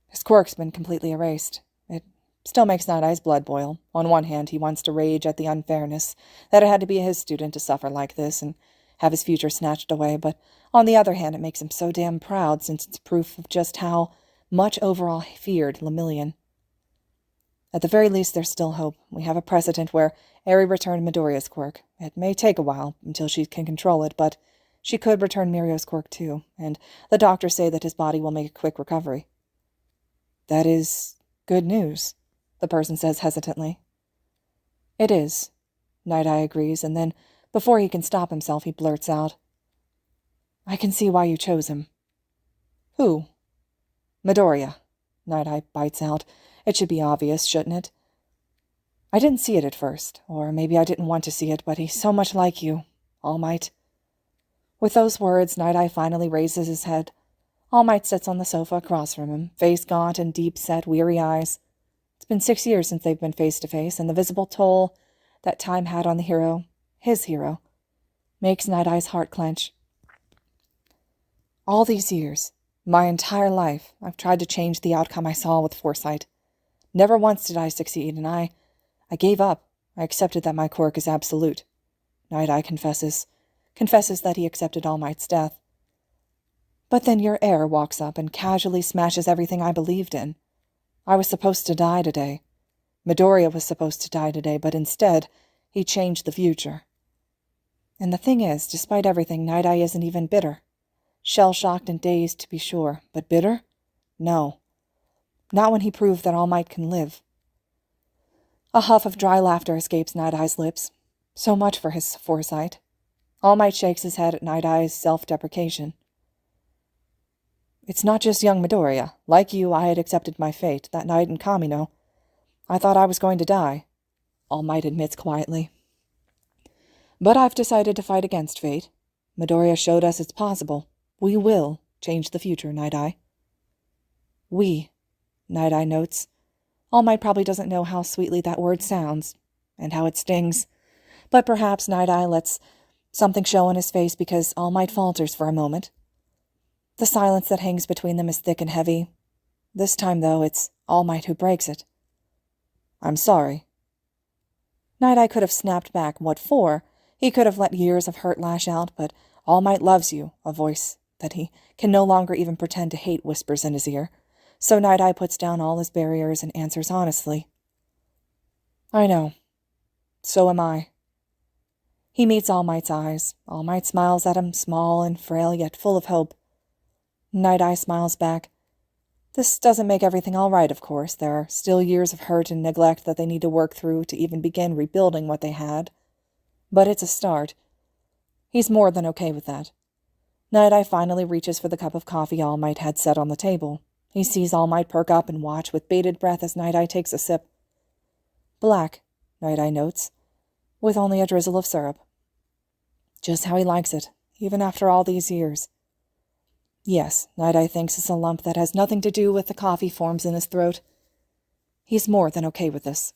His quirk's been completely erased. It still makes Night-Eye's blood boil. On one hand, he wants to rage at the unfairness, that it had to be his student to suffer like this and have his future snatched away, but on the other hand, it makes him so damn proud since it's proof of just how much Overall feared Lemillion. At the very least, there's still hope. We have a precedent where Eri returned Midoriya's quirk. It may take a while until she can control it, but she could return Mirio's quirk too, and the doctors say that his body will make a quick recovery. That is good news, the person says hesitantly. It is, Night-Eye agrees, and then, before he can stop himself, he blurts out, I can see why you chose him. Who? Midoriya, Night-Eye bites out. It should be obvious, shouldn't it? I didn't see it at first, or maybe I didn't want to see it, but he's so much like you, All Might. With those words, Night-Eye finally raises his head. All Might sits on the sofa across from him, face gaunt and deep-set, weary eyes. It's been 6 years since they've been face-to-face, and the visible toll that time had on the hero, his hero, makes Night-Eye's heart clench. All these years, my entire life, I've tried to change the outcome I saw with foresight. Never once did I succeed, and I gave up. I accepted that my quirk is absolute. Night-Eye confesses that he accepted All Might's death. But then your heir walks up and casually smashes everything I believed in. I was supposed to die today. Midoriya was supposed to die today, but instead, he changed the future. And the thing is, despite everything, Night Eye isn't even bitter. Shell-shocked and dazed, to be sure, but bitter? No. Not when he proved that All Might can live. A huff of dry laughter escapes Night Eye's lips. So much for his foresight. All Might shakes his head at Night Eye's self-deprecation. It's not just young Midoriya. Like you, I had accepted my fate, that night in Kamino. I thought I was going to die, All Might admits quietly. But I've decided to fight against fate. Midoriya showed us it's possible. We will change the future, Night Eye. We, Night Eye notes. All Might probably doesn't know how sweetly that word sounds, and how it stings. But perhaps Night Eye lets something show on his face because All Might falters for a moment. The silence that hangs between them is thick and heavy. This time, though, it's All Might who breaks it. I'm sorry. Night Eye could have snapped back. What for? He could have let years of hurt lash out, but All Might loves you, a voice that he can no longer even pretend to hate whispers in his ear. So Night Eye puts down all his barriers and answers honestly. I know. So am I. He meets All Might's eyes. All Might smiles at him, small and frail, yet full of hope. Night Eye smiles back. This doesn't make everything all right, of course. There are still years of hurt and neglect that they need to work through to even begin rebuilding what they had. But it's a start. He's more than okay with that. Night Eye finally reaches for the cup of coffee All Might had set on the table. He sees All Might perk up and watch with bated breath as Night Eye takes a sip. Black, Night Eye notes, with only a drizzle of syrup. Just how he likes it, even after all these years. Yes, Night Eye thinks it's a lump that has nothing to do with the coffee forms in his throat. He's more than okay with this.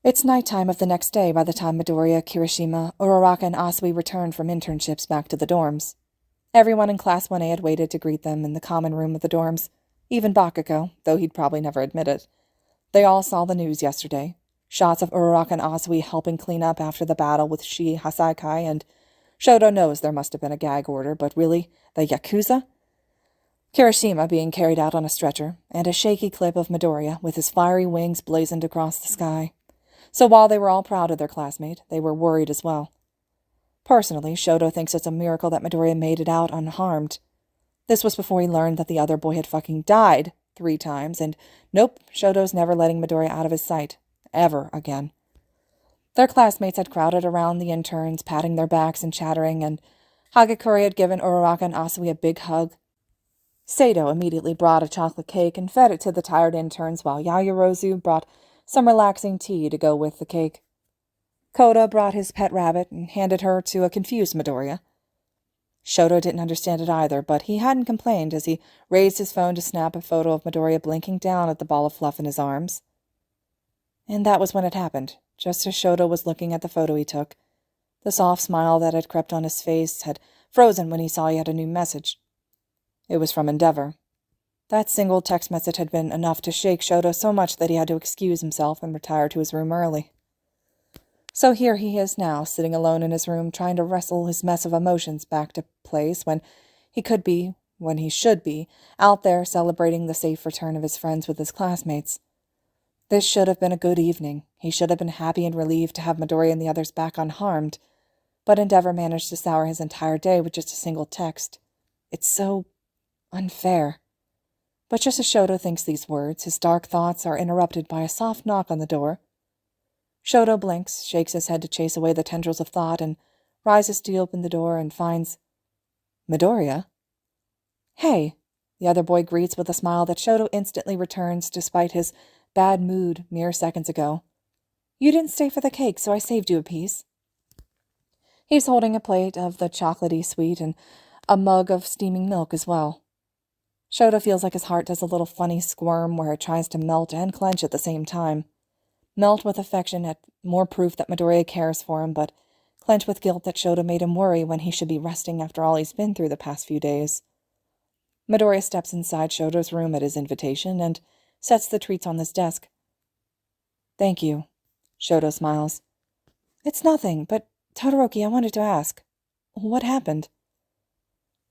It's nighttime of the next day by the time Midoriya, Kirishima, Uraraka, and Asui returned from internships back to the dorms. Everyone in Class 1A had waited to greet them in the common room of the dorms, even Bakugo, though he'd probably never admit it. They all saw the news yesterday. Shots of Uraraka and Asui helping clean up after the battle with Hasaikai, and Shoto knows there must have been a gag order, but really, the Yakuza? Kirishima being carried out on a stretcher, and a shaky clip of Midoriya with his fiery wings blazoned across the sky. So while they were all proud of their classmate, they were worried as well. Personally, Shoto thinks it's a miracle that Midoriya made it out unharmed. This was before he learned that the other boy had fucking died 3 times, and nope, Shoto's never letting Midoriya out of his sight. Ever again. Their classmates had crowded around the interns, patting their backs and chattering, and Hagakure had given Uraraka and Asui a big hug. Sato immediately brought a chocolate cake and fed it to the tired interns, while Yaoyorozu brought some relaxing tea to go with the cake. Koda brought his pet rabbit and handed her to a confused Midoriya. Shoto didn't understand it either, but he hadn't complained as he raised his phone to snap a photo of Midoriya blinking down at the ball of fluff in his arms. And that was when it happened, just as Shoto was looking at the photo he took. The soft smile that had crept on his face had frozen when he saw he had a new message. It was from Endeavor. That single text message had been enough to shake Shoto so much that he had to excuse himself and retire to his room early. So here he is now, sitting alone in his room, trying to wrestle his mess of emotions back to place when he should be, out there celebrating the safe return of his friends with his classmates. This should have been a good evening. He should have been happy and relieved to have Midoriya and the others back unharmed. But Endeavor managed to sour his entire day with just a single text. It's so unfair. But just as Shoto thinks these words, his dark thoughts are interrupted by a soft knock on the door. Shoto blinks, shakes his head to chase away the tendrils of thought, and rises to open the door and finds Midoriya. Hey, the other boy greets with a smile that Shoto instantly returns despite his bad mood mere seconds ago. You didn't stay for the cake, so I saved you a piece. He's holding a plate of the chocolatey sweet and a mug of steaming milk as well. Shoto feels like his heart does a little funny squirm where it tries to melt and clench at the same time. Melt with affection at more proof that Midoriya cares for him, but clench with guilt that Shoto made him worry when he should be resting after all he's been through the past few days. Midoriya steps inside Shoto's room at his invitation and sets the treats on his desk. Thank you. Shoto smiles. It's nothing, but Todoroki, I wanted to ask. What happened?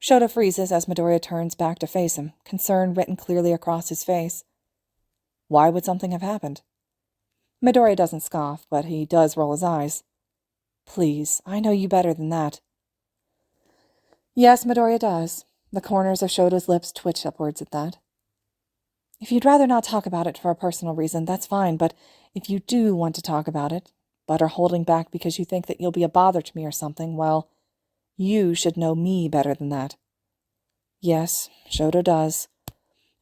Shoto freezes as Midoriya turns back to face him, concern written clearly across his face. Why would something have happened? Midoriya doesn't scoff, but he does roll his eyes. Please, I know you better than that. Yes, Midoriya does. The corners of Shoto's lips twitch upwards at that. If you'd rather not talk about it for a personal reason, that's fine, but if you do want to talk about it, but are holding back because you think that you'll be a bother to me or something, well, you should know me better than that. Yes, Shoto does.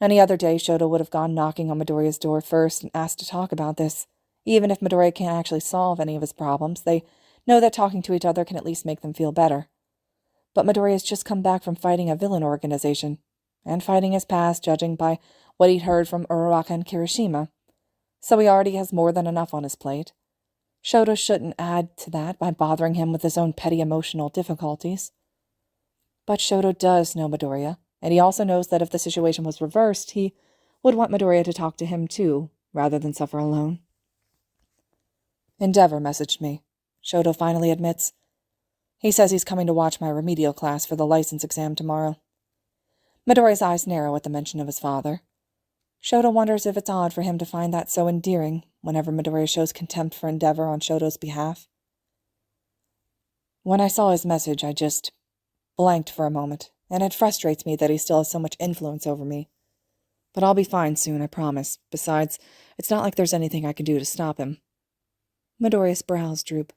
Any other day, Shoto would have gone knocking on Midoriya's door first and asked to talk about this. Even if Midoriya can't actually solve any of his problems, they know that talking to each other can at least make them feel better. But Midoriya's just come back from fighting a villain organization, and fighting his past, judging by what he'd heard from Uraraka and Kirishima. So he already has more than enough on his plate. Shoto shouldn't add to that by bothering him with his own petty emotional difficulties. But Shoto does know Midoriya, and he also knows that if the situation was reversed, he would want Midoriya to talk to him too, rather than suffer alone. Endeavor messaged me, Shoto finally admits. He says he's coming to watch my remedial class for the license exam tomorrow. Midoriya's eyes narrow at the mention of his father. Shoto wonders if it's odd for him to find that so endearing whenever Midoriya shows contempt for Endeavor on Shoto's behalf. When I saw his message, I just blanked for a moment, and it frustrates me that he still has so much influence over me. But I'll be fine soon, I promise. Besides, it's not like there's anything I can do to stop him. Midoriya's brows droop.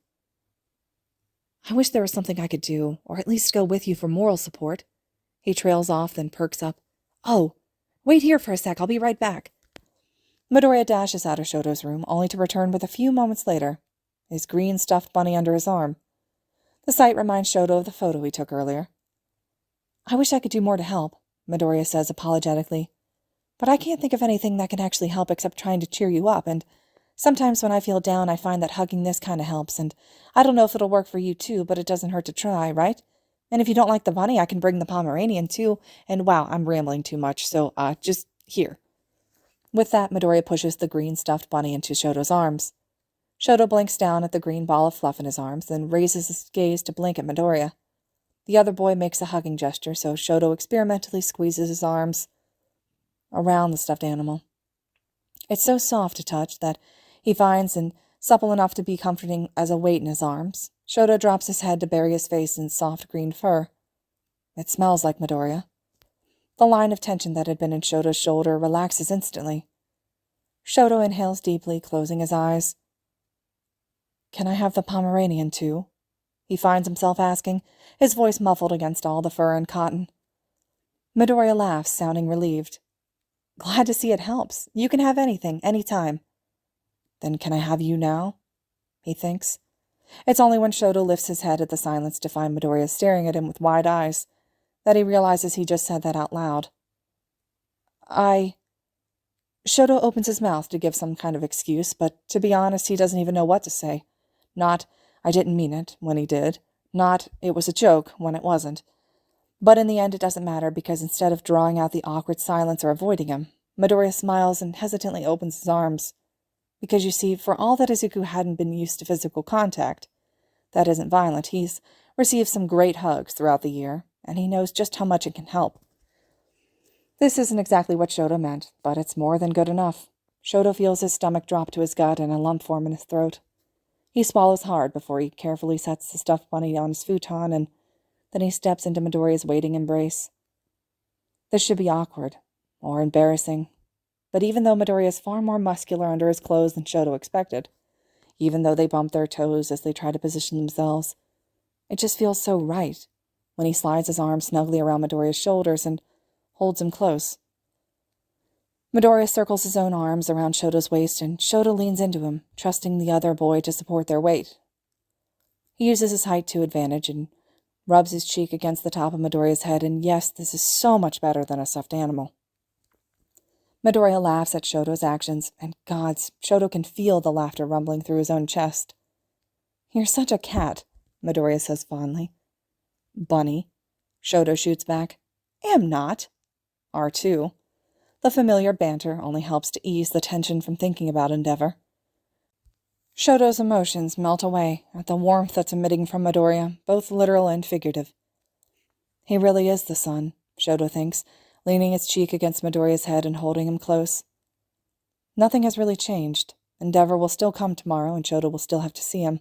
I wish there was something I could do, or at least go with you for moral support. He trails off, then perks up. Oh, wait here for a sec, I'll be right back. Midoriya dashes out of Shoto's room, only to return with a few moments later, his green stuffed bunny under his arm. The sight reminds Shoto of the photo he took earlier. I wish I could do more to help, Midoriya says apologetically. But I can't think of anything that can actually help except trying to cheer you up, and sometimes when I feel down I find that hugging this kind of helps, and I don't know if it'll work for you too, but it doesn't hurt to try, right? And if you don't like the bunny, I can bring the Pomeranian too, and wow, I'm rambling too much, so just here. With that, Midoriya pushes the green stuffed bunny into Shoto's arms. Shoto blinks down at the green ball of fluff in his arms, then raises his gaze to blink at Midoriya. The other boy makes a hugging gesture, so Shoto experimentally squeezes his arms around the stuffed animal. It's so soft to touch that he finds and supple enough to be comforting as a weight in his arms. Shoto drops his head to bury his face in soft green fur. It smells like Midoriya. The line of tension that had been in Shoto's shoulder relaxes instantly. Shoto inhales deeply, closing his eyes. Can I have the Pomeranian too? He finds himself asking, his voice muffled against all the fur and cotton. Midoriya laughs, sounding relieved. Glad to see it helps. You can have anything, any time. Then can I have you now? He thinks. It's only when Shoto lifts his head at the silence to find Midoriya staring at him with wide eyes that he realizes he just said that out loud. Shoto opens his mouth to give some kind of excuse, but to be honest, he doesn't even know what to say. Not, I didn't mean it, when he did. Not, it was a joke, when it wasn't. But in the end, it doesn't matter, because instead of drawing out the awkward silence or avoiding him, Midoriya smiles and hesitantly opens his arms. Because you see, for all that Izuku hadn't been used to physical contact, that isn't violent, he's received some great hugs throughout the year, and he knows just how much it can help. This isn't exactly what Shoto meant, but it's more than good enough. Shoto feels his stomach drop to his gut and a lump form in his throat. He swallows hard before he carefully sets the stuffed bunny on his futon, and then he steps into Midoriya's waiting embrace. This should be awkward, or embarrassing, but even though Midoriya is far more muscular under his clothes than Shoto expected, even though they bump their toes as they try to position themselves, it just feels so right when he slides his arm snugly around Midoriya's shoulders and holds him close. Midoriya circles his own arms around Shoto's waist, and Shoto leans into him, trusting the other boy to support their weight. He uses his height to advantage and rubs his cheek against the top of Midoriya's head, and yes, this is so much better than a stuffed animal. Midoriya laughs at Shoto's actions, and gods, Shoto can feel the laughter rumbling through his own chest. You're such a cat, Midoriya says fondly. Bunny, Shoto shoots back. Am not. R2. The familiar banter only helps to ease the tension from thinking about Endeavor. Shoto's emotions melt away at the warmth that's emitting from Midoriya, both literal and figurative. He really is the sun, Shoto thinks, leaning his cheek against Midoriya's head and holding him close. Nothing has really changed. Endeavor will still come tomorrow, and Shoto will still have to see him.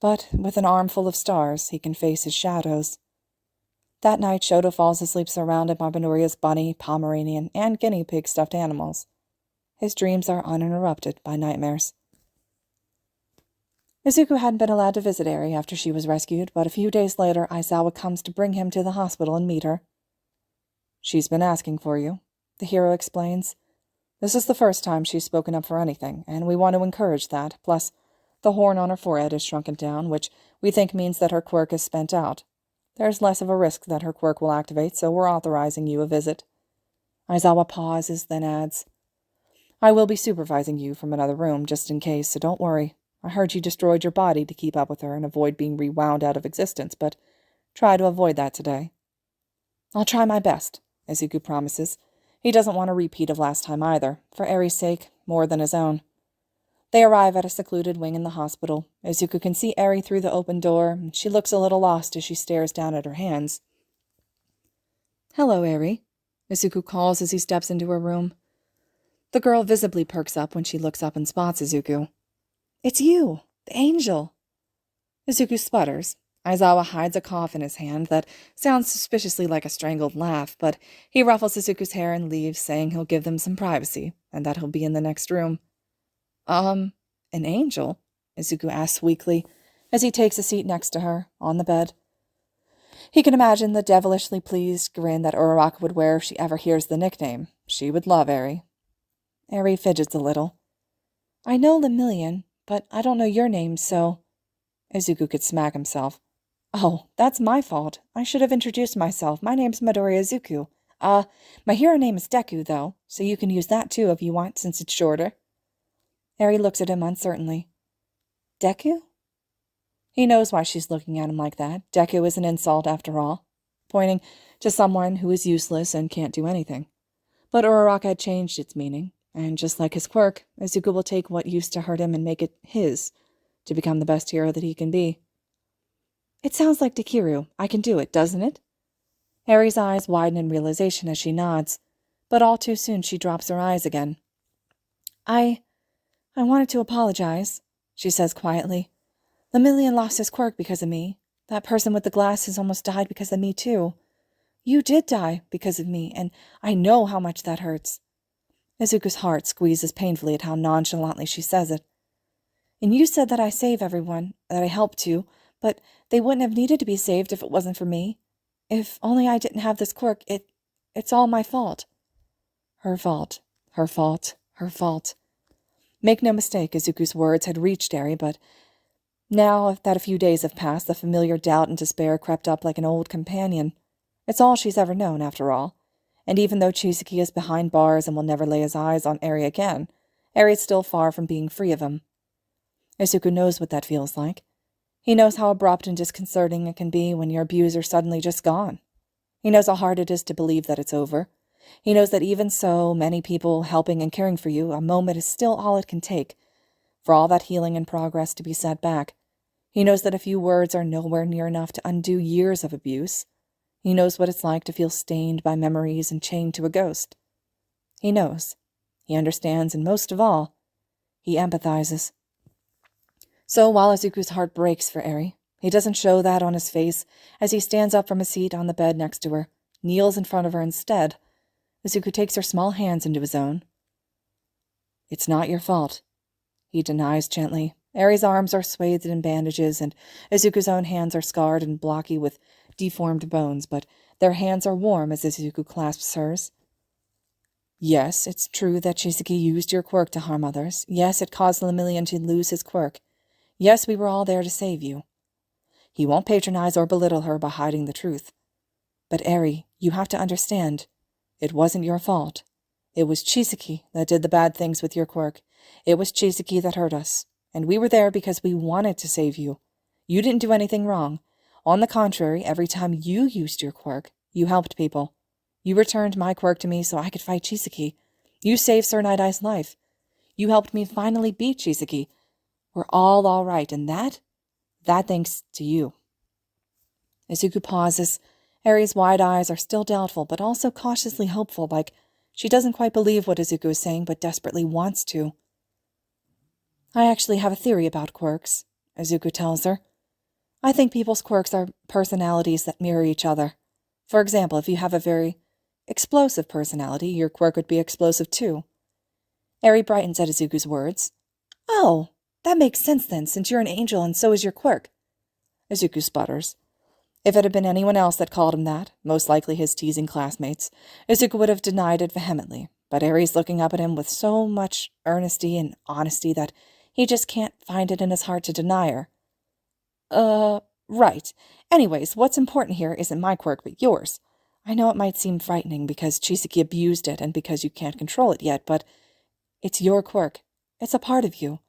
But with an armful of stars, he can face his shadows. That night, Shoto falls asleep surrounded by Midoriya's bunny, Pomeranian, and guinea pig stuffed animals. His dreams are uninterrupted by nightmares. Izuku hadn't been allowed to visit Eri after she was rescued, but a few days later, Aizawa comes to bring him to the hospital and meet her. She's been asking for you, the hero explains. This is the first time she's spoken up for anything, and we want to encourage that. Plus, the horn on her forehead is shrunken down, which we think means that her quirk is spent out. There's less of a risk that her quirk will activate, so we're authorizing you a visit. Aizawa pauses, then adds, I will be supervising you from another room, just in case, so don't worry. I heard you destroyed your body to keep up with her and avoid being rewound out of existence, but try to avoid that today. I'll try my best, Izuku promises. He doesn't want a repeat of last time either, for Eri's sake, more than his own. They arrive at a secluded wing in the hospital. Izuku can see Eri through the open door, and she looks a little lost as she stares down at her hands. Hello, Eri, Izuku calls as he steps into her room. The girl visibly perks up when she looks up and spots Izuku. It's you, the angel. Izuku sputters. Aizawa hides a cough in his hand that sounds suspiciously like a strangled laugh, but he ruffles Izuku's hair and leaves, saying he'll give them some privacy, and that he'll be in the next room. An angel? Izuku asks weakly, as he takes a seat next to her, on the bed. He can imagine the devilishly pleased grin that Uraraka would wear if she ever hears the nickname. She would love Eri. Eri fidgets a little. I know Lemillion, but I don't know your name, so... Izuku could smack himself. Oh, that's my fault. I should have introduced myself. My name's Midoriya Izuku. My hero name is Deku, though, so you can use that too if you want, since it's shorter. Eri looks at him uncertainly. Deku? He knows why she's looking at him like that. Deku is an insult, after all, pointing to someone who is useless and can't do anything. But Uraraka had changed its meaning, and just like his quirk, Izuku will take what used to hurt him and make it his, to become the best hero that he can be. It sounds like Dekiru. I can do it, doesn't it? Eri's eyes widen in realization as she nods, but all too soon she drops her eyes again. I wanted to apologize, she says quietly. Lemillion lost his quirk because of me. That person with the glasses almost died because of me, too. You did die because of me, and I know how much that hurts. Izuku's heart squeezes painfully at how nonchalantly she says it. And you said that I save everyone, that I help to, but they wouldn't have needed to be saved if it wasn't for me. If only I didn't have this quirk, it's all my fault. Her fault, her fault, her fault. Make no mistake, Izuku's words had reached Eri, but now that a few days have passed, the familiar doubt and despair crept up like an old companion. It's all she's ever known, after all. And even though Chisaki is behind bars and will never lay his eyes on Eri again, Eri's still far from being free of him. Izuku knows what that feels like. He knows how abrupt and disconcerting it can be when your abuser's suddenly just gone. He knows how hard it is to believe that it's over. He knows that even so many people helping and caring for you, a moment is still all it can take, for all that healing and progress to be set back. He knows that a few words are nowhere near enough to undo years of abuse. He knows what it's like to feel stained by memories and chained to a ghost. He knows. He understands, and most of all, he empathizes. So while Izuku's heart breaks for Eri, he doesn't show that on his face as he stands up from his seat on the bed next to her, kneels in front of her instead. Izuku takes her small hands into his own. It's not your fault, he denies gently. Eri's arms are swathed in bandages, and Izuku's own hands are scarred and blocky with deformed bones, but their hands are warm as Izuku clasps hers. Yes, it's true that Chisaki used your quirk to harm others. Yes, it caused Lemillion to lose his quirk. Yes, we were all there to save you. He won't patronize or belittle her by hiding the truth. But Eri, you have to understand, it wasn't your fault. It was Chisaki that did the bad things with your quirk. It was Chisaki that hurt us, and we were there because we wanted to save you. You didn't do anything wrong. On the contrary, every time you used your quirk, you helped people. You returned my quirk to me so I could fight Chisaki. You saved Sir Night-Eye's life. You helped me finally beat Chisaki. We're all right, and that thanks to you. Izuku pauses, Eri's wide eyes are still doubtful, but also cautiously hopeful, like she doesn't quite believe what Izuku is saying, but desperately wants to. I actually have a theory about quirks, Izuku tells her. I think people's quirks are personalities that mirror each other. For example, if you have a very explosive personality, your quirk would be explosive too. Eri brightens at Izuku's words. Oh, that makes sense then, since you're an angel and so is your quirk. Izuku sputters. If it had been anyone else that called him that, most likely his teasing classmates, Izuku would have denied it vehemently, but Eri's looking up at him with so much earnesty and honesty that he just can't find it in his heart to deny her. Right. Anyways, what's important here isn't my quirk, but yours. I know it might seem frightening because Chisaki abused it and because you can't control it yet, but it's your quirk. It's a part of you.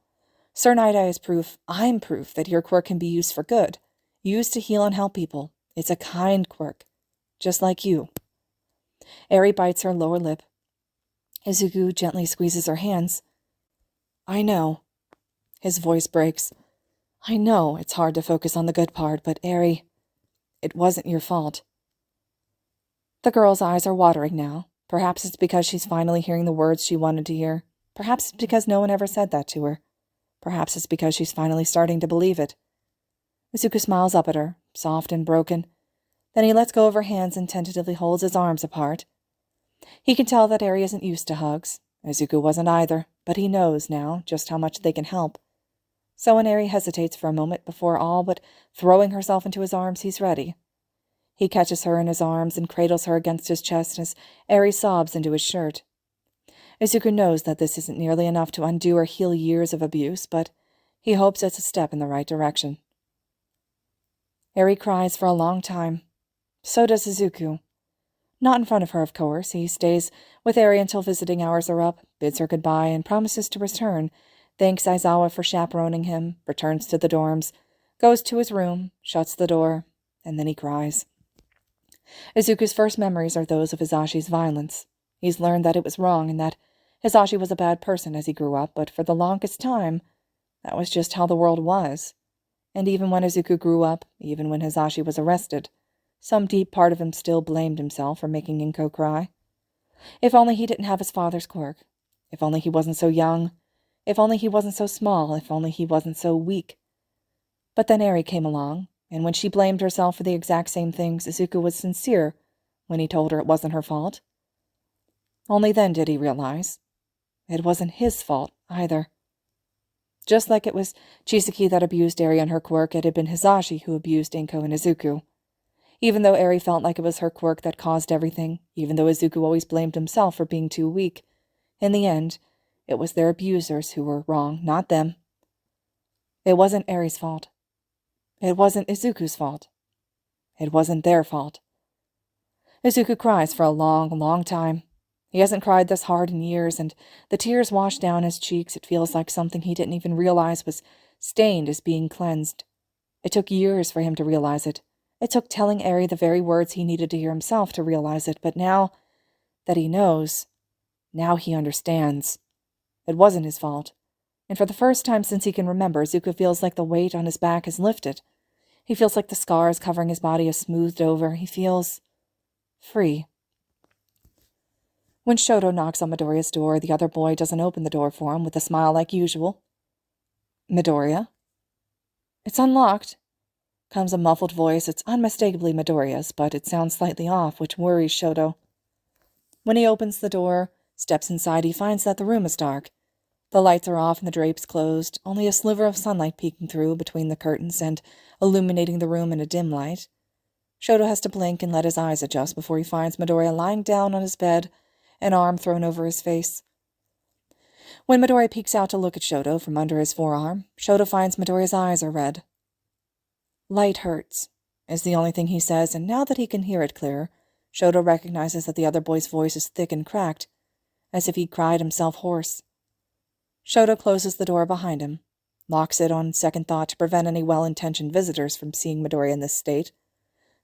Sir Night-Eye is proof, I'm proof, that your quirk can be used for good, used to heal and help people. It's a kind quirk, just like you. Eri bites her lower lip. Izuku gently squeezes her hands. I know. His voice breaks. I know it's hard to focus on the good part, but Eri, it wasn't your fault. The girl's eyes are watering now. Perhaps it's because she's finally hearing the words she wanted to hear. Perhaps it's because no one ever said that to her. Perhaps it's because she's finally starting to believe it. Izuku smiles up at her, soft and broken. Then he lets go of her hands and tentatively holds his arms apart. He can tell that Eri isn't used to hugs. Izuku wasn't either, but he knows now just how much they can help. So when Eri hesitates for a moment before all but throwing herself into his arms, he's ready. He catches her in his arms and cradles her against his chest as Eri sobs into his shirt. Izuku knows that this isn't nearly enough to undo or heal years of abuse, but he hopes it's a step in the right direction. Eri cries for a long time. So does Izuku. Not in front of her, of course. He stays with Eri until visiting hours are up, bids her goodbye, and promises to return, thanks Aizawa for chaperoning him, returns to the dorms, goes to his room, shuts the door, and then he cries. Izuku's first memories are those of Hisashi's violence. He's learned that it was wrong and that Hisashi was a bad person as he grew up, but for the longest time, that was just how the world was. And even when Izuku grew up, even when Hisashi was arrested, some deep part of him still blamed himself for making Inko cry. If only he didn't have his father's quirk. If only he wasn't so young. If only he wasn't so small. If only he wasn't so weak. But then Eri came along, and when she blamed herself for the exact same things, Izuku was sincere when he told her it wasn't her fault. Only then did he realize it wasn't his fault either. Just like it was Chisaki that abused Eri and her quirk, it had been Hisashi who abused Inko and Izuku. Even though Eri felt like it was her quirk that caused everything, even though Izuku always blamed himself for being too weak, in the end, it was their abusers who were wrong, not them. It wasn't Eri's fault. It wasn't Izuku's fault. It wasn't their fault. Izuku cries for a long, long time. He hasn't cried this hard in years, and the tears wash down his cheeks. It feels like something he didn't even realize was stained as being cleansed. It took years for him to realize it. It took telling Eri the very words he needed to hear himself to realize it, but now that he knows, now he understands. It wasn't his fault. And for the first time since he can remember, Izuku feels like the weight on his back has lifted. He feels like the scars covering his body have smoothed over. He feels free. When Shoto knocks on Midoriya's door, the other boy doesn't open the door for him with a smile like usual. Midoriya? It's unlocked, comes a muffled voice. It's unmistakably Midoriya's, but it sounds slightly off, which worries Shoto. When he opens the door, steps inside, he finds that the room is dark. The lights are off and the drapes closed, only a sliver of sunlight peeking through between the curtains and illuminating the room in a dim light. Shoto has to blink and let his eyes adjust before he finds Midoriya lying down on his bed, an arm thrown over his face. When Midoriya peeks out to look at Shoto from under his forearm, Shoto finds Midoriya's eyes are red. Light hurts, is the only thing he says, and now that he can hear it clearer, Shoto recognizes that the other boy's voice is thick and cracked, as if he'd cried himself hoarse. Shoto closes the door behind him, locks it on second thought to prevent any well-intentioned visitors from seeing Midoriya in this state.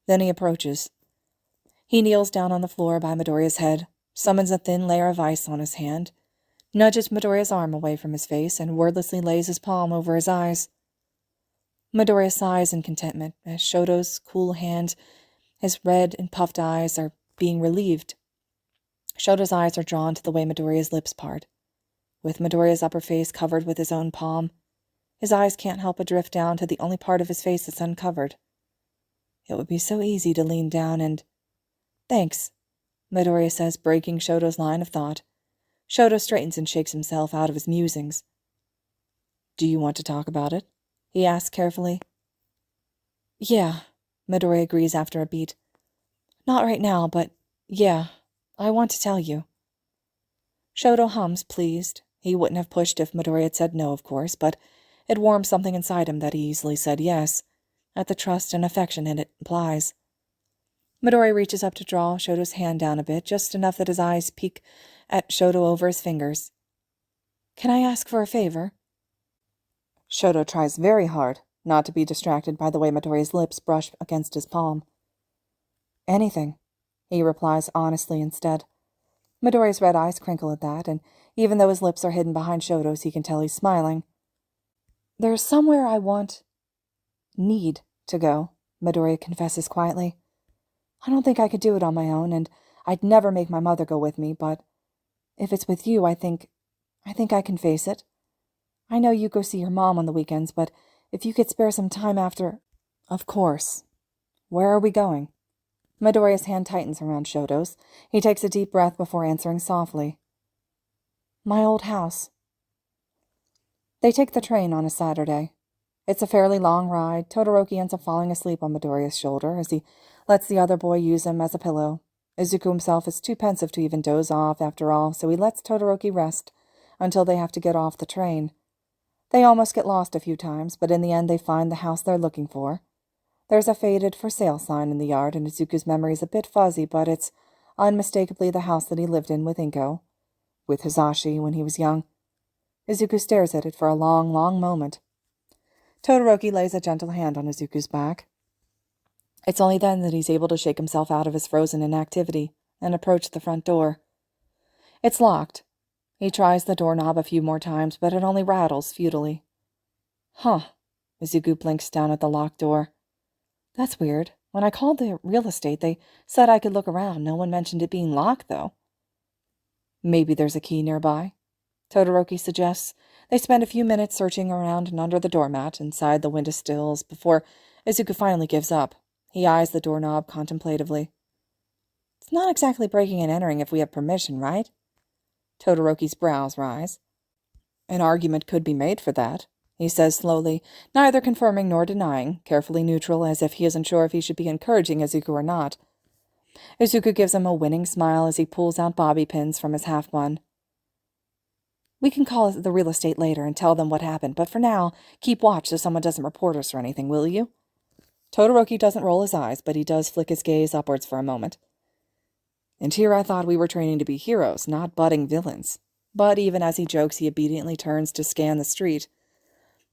Then he approaches. He kneels down on the floor by Midoriya's head, summons a thin layer of ice on his hand, nudges Midoriya's arm away from his face, and wordlessly lays his palm over his eyes. Midoriya sighs in contentment as Shoto's cool hand His red and puffed eyes are being relieved. Shoto's eyes are drawn to the way Midoriya's lips part. With Midoriya's upper face covered with his own palm, his eyes can't help but drift down to the only part of his face that's uncovered. It would be so easy to lean down and... "Thanks," Midoriya says, breaking Shoto's line of thought. Shoto straightens and shakes himself out of his musings. "Do you want to talk about it?" he asks carefully. "Yeah," Midoriya agrees after a beat. "Not right now, but yeah, I want to tell you." Shoto hums, pleased. He wouldn't have pushed if Midoriya had said no, of course, but it warmed something inside him that he easily said yes, at the trust and affection it implies. Midoriya reaches up to draw Shoto's hand down a bit, just enough that his eyes peek at Shoto over his fingers. "Can I ask for a favor?" Shoto tries very hard not to be distracted by the way Midoriya's lips brush against his palm. "Anything," he replies honestly instead. Midoriya's red eyes crinkle at that, and even though his lips are hidden behind Shoto's, he can tell he's smiling. "There's somewhere I need to go," Midoriya confesses quietly. "I don't think I could do it on my own, and I'd never make my mother go with me, but if it's with you, I think I can face it. I know you go see your mom on the weekends, but if you could spare some time after—" "Of course. Where are we going?" Midoriya's hand tightens around Shoto's. He takes a deep breath before answering softly. "My old house." They take the train on a Saturday. It's a fairly long ride. Todoroki ends up falling asleep on Midoriya's shoulder as he lets the other boy use him as a pillow. Izuku himself is too pensive to even doze off after all, so he lets Todoroki rest until they have to get off the train. They almost get lost a few times, but in the end they find the house they're looking for. There's a faded for sale sign in the yard, and Izuku's memory is a bit fuzzy, but it's unmistakably the house that he lived in with Inko, with Hisashi when he was young. Izuku stares at it for a long, long moment. Todoroki lays a gentle hand on Izuku's back. It's only then that he's able to shake himself out of his frozen inactivity and approach the front door. It's locked. He tries the doorknob a few more times, but it only rattles futilely. "Huh." Izuku blinks down at the locked door. "That's weird. When I called the real estate, they said I could look around. No one mentioned it being locked, though." "Maybe there's a key nearby," Todoroki suggests. They spend a few minutes searching around and under the doormat, inside the windowsills, before Izuku finally gives up. He eyes the doorknob contemplatively. "It's not exactly breaking and entering if we have permission, right?" Todoroki's brows rise. "An argument could be made for that," he says slowly, neither confirming nor denying, carefully neutral, as if he isn't sure if he should be encouraging Izuku or not. Izuku gives him a winning smile as he pulls out bobby pins from his half-bun. "We can call the real estate later and tell them what happened, but for now, keep watch so someone doesn't report us or anything, will you?" Todoroki doesn't roll his eyes, but he does flick his gaze upwards for a moment. "And here I thought we were training to be heroes, not budding villains." But even as he jokes, he obediently turns to scan the street.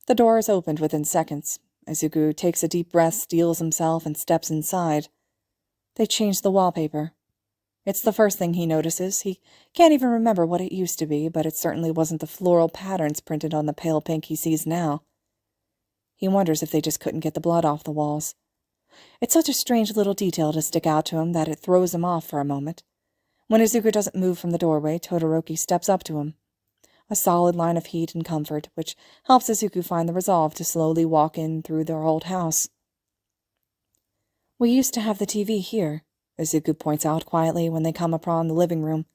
The door is opened within seconds. Izuku takes a deep breath, steels himself, and steps inside. They changed the wallpaper. It's the first thing he notices. He can't even remember what it used to be, but it certainly wasn't the floral patterns printed on the pale pink he sees now. He wonders if they just couldn't get the blood off the walls. It's such a strange little detail to stick out to him that it throws him off for a moment. When Izuku doesn't move from the doorway, Todoroki steps up to him. A solid line of heat and comfort, which helps Izuku find the resolve to slowly walk in through their old house. "We used to have the TV here," Izuku points out quietly when they come upon the living room.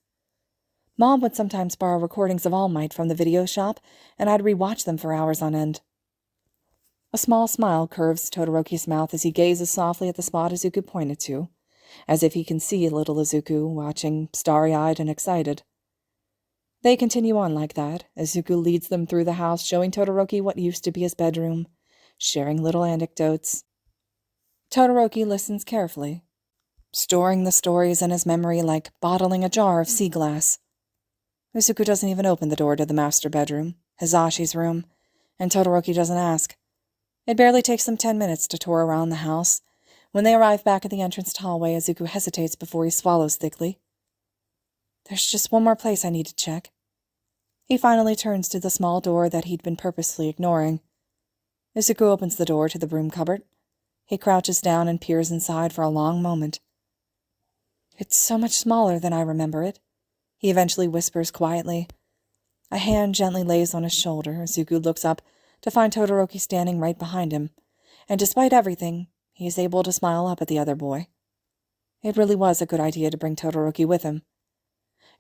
"Mom would sometimes borrow recordings of All Might from the video shop, and I'd re-watch them for hours on end." A small smile curves Todoroki's mouth as he gazes softly at the spot Izuku pointed to, as if he can see little Izuku watching, starry-eyed and excited. They continue on like that. Izuku leads them through the house, showing Todoroki what used to be his bedroom, sharing little anecdotes. Todoroki listens carefully, storing the stories in his memory like bottling a jar of sea glass. Izuku doesn't even open the door to the master bedroom, Hisashi's room, and Todoroki doesn't ask. It barely takes them 10 minutes to tour around the house. When they arrive back at the entrance hallway, Izuku hesitates before he swallows thickly. "There's just one more place I need to check." He finally turns to the small door that he'd been purposely ignoring. Izuku opens the door to the broom cupboard. He crouches down and peers inside for a long moment. It's so much smaller than I remember it, he eventually whispers quietly. A hand gently lays on his shoulder. Izuku looks up to find Todoroki standing right behind him, and despite everything, he is able to smile up at the other boy. It really was a good idea to bring Todoroki with him.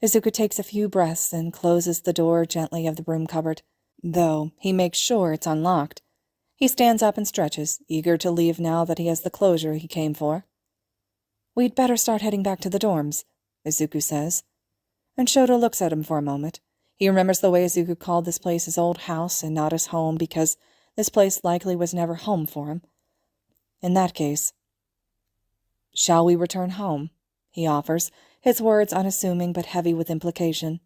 Izuku takes a few breaths and closes the door gently of the broom cupboard, though he makes sure it's unlocked. He stands up and stretches, eager to leave now that he has the closure he came for. We'd better start heading back to the dorms, Izuku says. And Shoto looks at him for a moment. He remembers the way Izuku called this place his old house and not his home because this place likely was never home for him. In that case, shall we return home? He offers, his words unassuming but heavy with implication.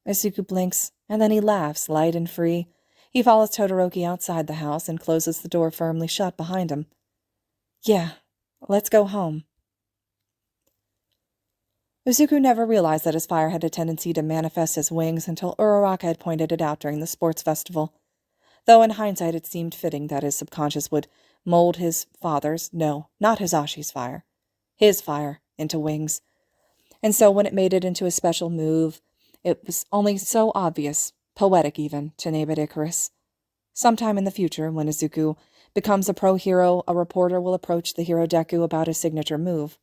Izuku blinks, and then he laughs, light and free. He follows Todoroki outside the house and closes the door firmly shut behind him. Yeah, let's go home. Izuku never realized that his fire had a tendency to manifest as wings until Uraraka had pointed it out during the sports festival, though in hindsight it seemed fitting that his subconscious would mold his father's, no, not Hisashi's fire, his fire, into wings. And so when it made it into a special move, it was only so obvious, poetic even, to name it Icarus. Sometime in the future, when Izuku becomes a pro-hero, a reporter will approach the Hero Deku about his signature move.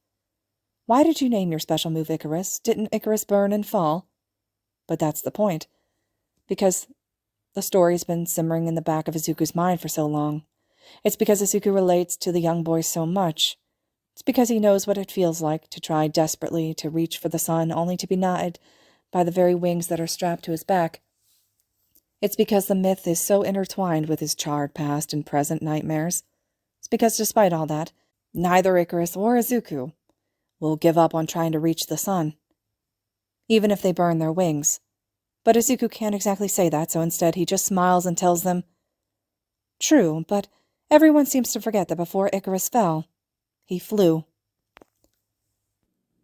Why did you name your special move Icarus? Didn't Icarus burn and fall? But that's the point, because the story's been simmering in the back of Izuku's mind for so long. It's because Izuku relates to the young boy so much. It's because he knows what it feels like to try desperately to reach for the sun only to be knotted by the very wings that are strapped to his back. It's because the myth is so intertwined with his charred past and present nightmares. It's because despite all that, neither Icarus or Izuku will give up on trying to reach the sun, even if they burn their wings. But Izuku can't exactly say that, so instead he just smiles and tells them, True, but everyone seems to forget that before Icarus fell, he flew.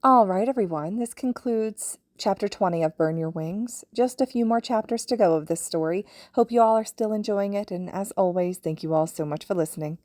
All right, everyone, this concludes Chapter 20 of Burn Your Wings. Just a few more chapters to go of this story. Hope you all are still enjoying it, and as always, thank you all so much for listening.